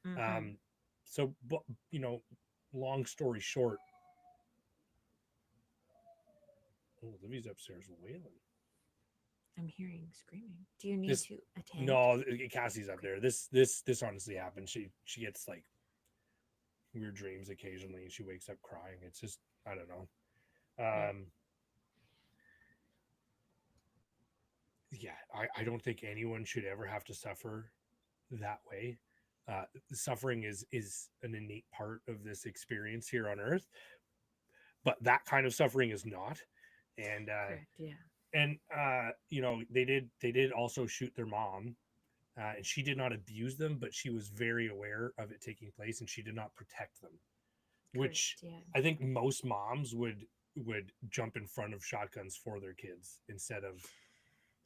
mhm. Um, so, but, long story short, oh, Livy's upstairs wailing. I'm hearing screaming. Do you need This, to attend? no, Cassie's up Okay. there. This honestly happens. She gets like weird dreams occasionally, and she wakes up crying. It's just, I don't know. Yeah. Yeah, I don't think anyone should ever have to suffer that way. Suffering is an innate part of this experience here on Earth, but that kind of suffering is not. And Correct. Yeah. they did also shoot their mom, and she did not abuse them, but she was very aware of it taking place, and she did not protect them, which Correct. Yeah. I think most moms would jump in front of shotguns for their kids instead of.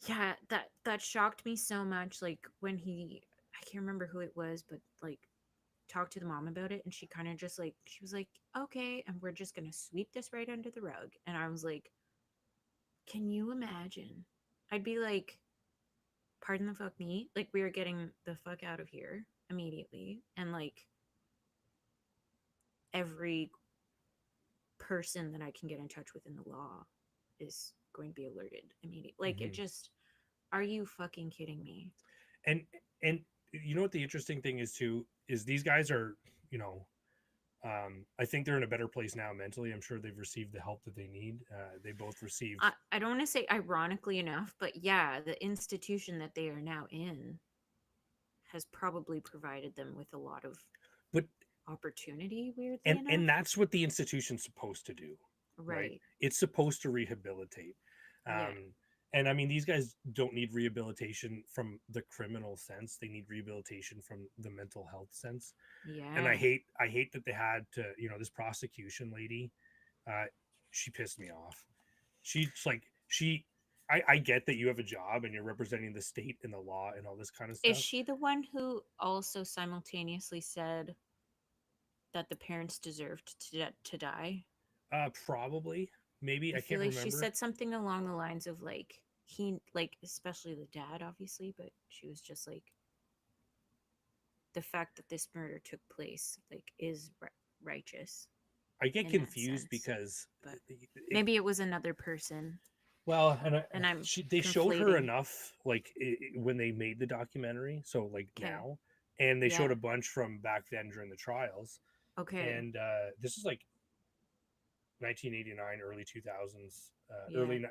Yeah. That shocked me so much. Like when I can't remember who it was, but like talked to the mom about it, and she kind of just like she was like, okay, and we're just gonna sweep this right under the rug. And I was like, can you imagine? I'd be like, pardon the fuck me, like we are getting the fuck out of here immediately, and like every person that I can get in touch with in the law is going to be alerted immediately. Like it Mhm. just, are you fucking kidding me? and and you know what the interesting thing is too, is these guys are, you know I think they're in a better place now mentally. I'm sure they've received the help that they need. They both received. I don't want to say ironically enough, but yeah, the institution that they are now in has probably provided them with a lot of But opportunity, weirdly and enough. that's what the institution's supposed to do, right? Right. It's supposed to rehabilitate. Yeah. um and I mean, these guys don't need rehabilitation from the criminal sense, they need rehabilitation from the mental health sense. And Yeah. I hate that they had to, this prosecution lady, uh she pissed me off. She's like, I get that you have a job and you're representing the state and the law and all this kind of Is stuff. she the one who also simultaneously said that the parents deserved to die? Probably, maybe I I feel can't like she remember. said something along the lines of like he like especially the dad obviously, but she was just like the fact that this murder took place like is righteous I get in that confused sense. because But it, maybe it was another person well, and and I'm they showed her conflating. enough like when they made the documentary, so like Okay. now, and they showed Yeah. a bunch from back then during the trials, Okay. and this is like 1989, early 2000s, Yeah.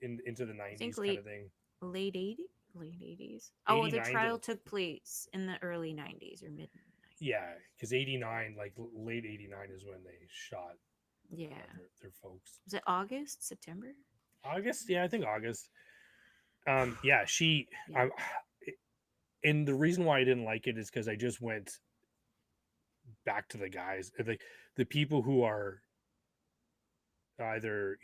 into the I think 90s kind of thing. late 80s, late 80s. Oh, the 89 trial to took place in the early 90s or mid 90s. yeah, because 89, like late 89 is when they shot Yeah. their folks. Was it August, September? August, yeah, I think August. Yeah, she, Yeah. I, and the reason why I didn't like it is because I just went back to the guys, the people who are either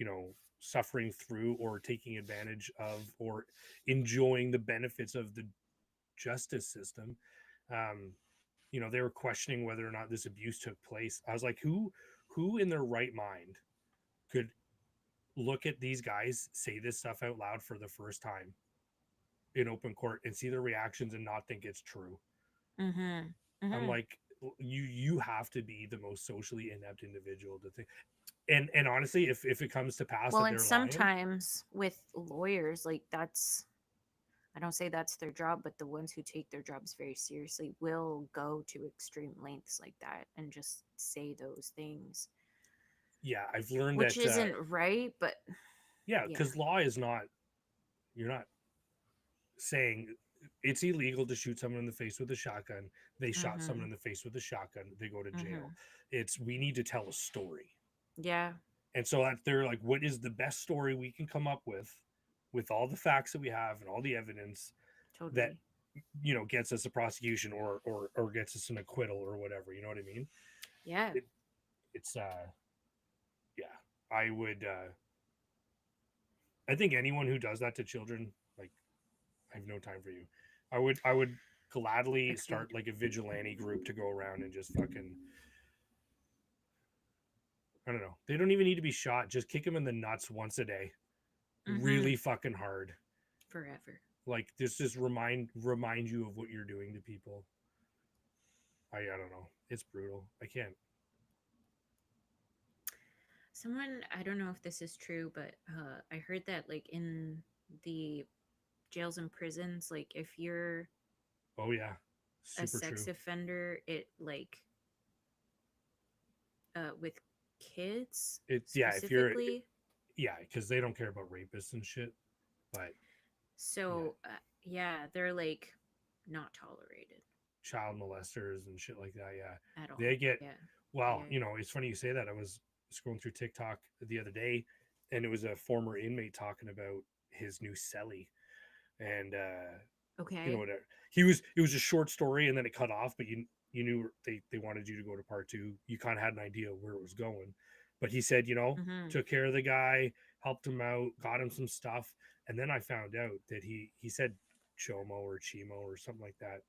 suffering through or taking advantage of or enjoying the benefits of the justice system. Um, they were questioning whether or not this abuse took place. I was like, who in their right mind could look at these guys say this stuff out loud for the first time in open court and see their reactions and not think it's true? Mm-hmm. I'm Mm-hmm. like, you have to be the most socially inept individual to think. And honestly, if it comes to pass Well, that and they're lying, sometimes with lawyers, like that's, I don't say that's their job, but the ones who take their jobs very seriously will go to extreme lengths like that and just say those things, yeah, I've learned which that isn't right, but yeah, yeah. because law is not, you're not saying it's illegal to shoot someone in the face with a shotgun. They shot someone Mm-hmm. in the face with a shotgun, they go to jail. Mm-hmm. It's we need to tell a story. Yeah, And so that they're like, what is the best story we can come up with all the facts that we have and all the evidence that totally. gets us a prosecution or gets us an acquittal or whatever. You know what I mean? Yeah. It, it's yeah. I would I think anyone who does that to children, like, I have no time for you. I would gladly Agreed. start like a vigilante group to go around and just fucking, I don't know. They don't even need to be shot. Just kick them in the nuts once a day, Mm-hmm. really fucking hard. Forever. Like this just remind you of what you're doing to people. I don't know. It's brutal. I can't. Someone, I don't know if this is true, but I heard that like in the jails and prisons, like if you're Oh yeah, a super sex true. offender, it like with kids It's yeah. If you're specifically. yeah, because they don't care about rapists and shit. But yeah, So yeah, they're like not tolerated child molesters and shit like that. Yeah, at all. they get. Yeah. Well, Yeah. it's funny you say that. I was scrolling through TikTok the other day, and it was a former inmate talking about his new cellie, and Okay. whatever. He was. It was a short story, and then it cut off. But you knew they wanted you to go to part two. You kind of had an idea where it was going. But he said, Mm-hmm. took care of the guy, helped him out, got him some stuff, and then I found out that he said chomo or chimo or something like that.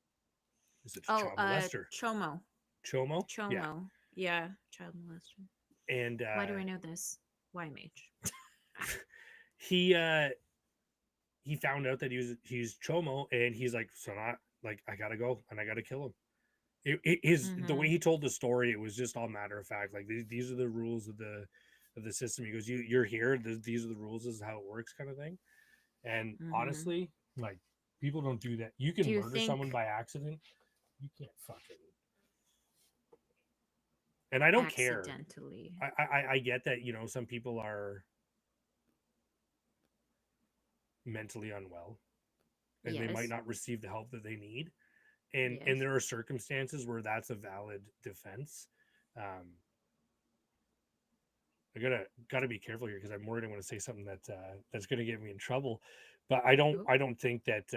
Is it a Oh, child molester? Chomo. Chomo? Yeah. Chomo. Yeah, child molester. And Why do I know this? YMH. he he found out that he's chomo, and he's like, so not like I gotta go and I gotta kill him. The way Mm-hmm. he told the story, it was just all matter of fact. Like these are the rules of the system. He goes, you're here. These are the rules. This is how it works, kind of thing. And Mm-hmm. honestly, like people don't do that. You Do can you murder someone think by accident. You can't fucking. And I don't care. accidentally? I get that some people are mentally unwell and they might Yes. not receive the help that they need, and Yes. there are circumstances where that's a valid defense. um I gotta be careful here because I'm worried I'm going to say something that's going to get me in trouble, but i don't Oh. i don't think that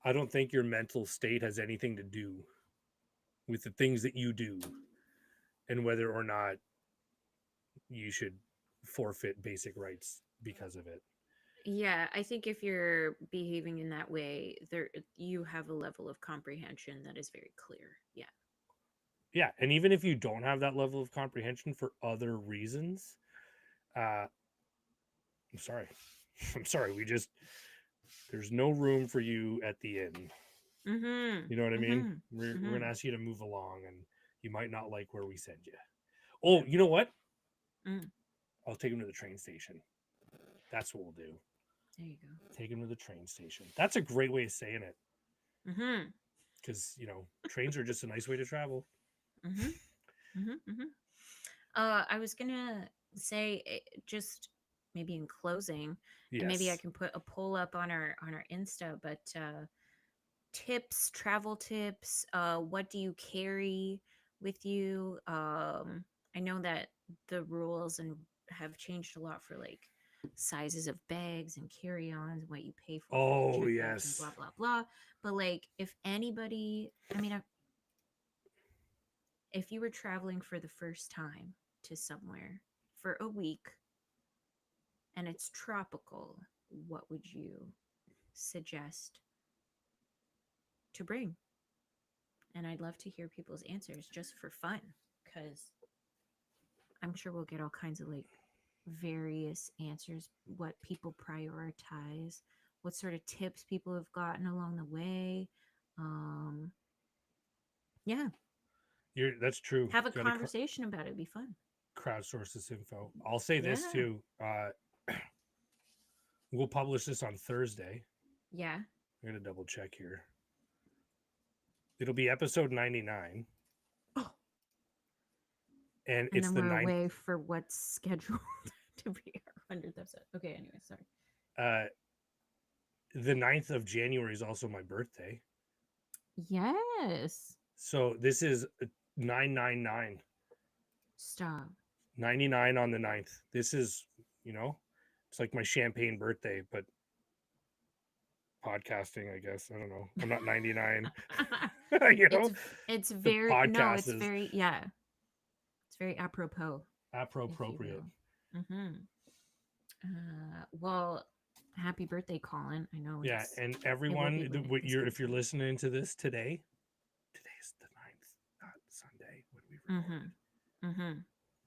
I don't think your mental state has anything to do with the things that you do and whether or not you should forfeit basic rights because of it. Yeah, I think if you're behaving in that way, there you have a level of comprehension that is very clear. Yeah. Yeah, and even if you don't have that level of comprehension for other reasons, I'm sorry. I'm sorry. There's no room for you at the inn. Mm-hmm. You know what I mean? Mm-hmm. We're Mm-hmm. gonna ask you to move along, and you might not like where we send you. Oh, you know what? Mm. I'll take him to the train station. That's what we'll do. There you go. Take him to the train station. That's a great way of saying it, Mm-hmm. because trains are just a nice way to travel. Mm-hmm. Mm-hmm. Mm-hmm. I was gonna say just maybe in closing, and maybe I Yes. can put a poll up on our Insta, but tips, travel tips. What do you carry with you? I know that the rules and have changed a lot for like sizes of bags and carry-ons and what you pay for the Oh trip and blah yes. blah blah. But like, if anybody, I mean, if you were traveling for the first time to somewhere for a week and it's tropical, what would you suggest to bring? And I'd love to hear people's answers just for fun, because I'm sure we'll get all kinds of like various answers, what people prioritize, what sort of tips people have gotten along the way. Um, yeah, That's true. have a Got to conversation about it. It'd be fun. crowdsource this info. I'll say this Yeah. too. We'll publish this on Thursday. Yeah. I'm gonna double check here. It'll be episode 99, Oh, and and it's then the we're ninth. away for what's scheduled to be our 100th episode. Okay, anyway, sorry. Uh, the 9th of January is also my birthday, Yes. so this is 999. Stop. 99 on the 9th. This is, it's like my champagne birthday, but podcasting, I guess. I don't know. I'm not 99. you it's know, it's the very no, podcast it's is very yeah. It's very apropos, if you appropriate. will. Mm-hmm. Well, happy birthday, Colin. I know Yeah, and it will be everyone, when this if comes you're out. listening to this today's the 9th, not Sunday when we recorded. Mm-hmm. Mm-hmm.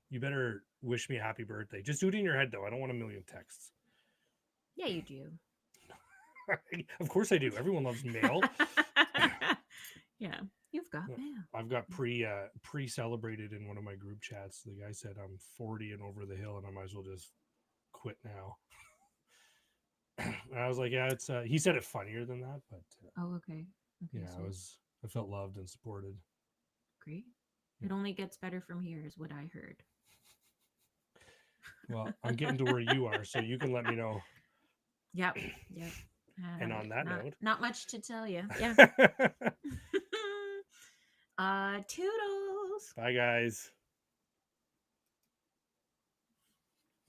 You better wish me a happy birthday. Just do it in your head, though. I don't want a million texts. Yeah, you do. Of course I do. Everyone loves mail. Yeah, you've got mail. I've got pre celebrated in one of my group chats. The guy said I'm 40 and over the hill, and I might as well just quit now. And I was like, yeah, it's. He said it funnier than that, but Oh, okay. Okay, yeah, so I felt loved and supported. great. Yeah. It only gets better from here, is what I heard. Well, I'm getting to where you are, so you can let me know. Yep. Yep. And on that note, Not much to tell you. Yeah. Toodles. bye, guys.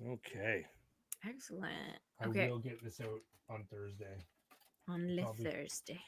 Okay. Excellent. I Okay. will get this out on Thursday. On Probably Thursday.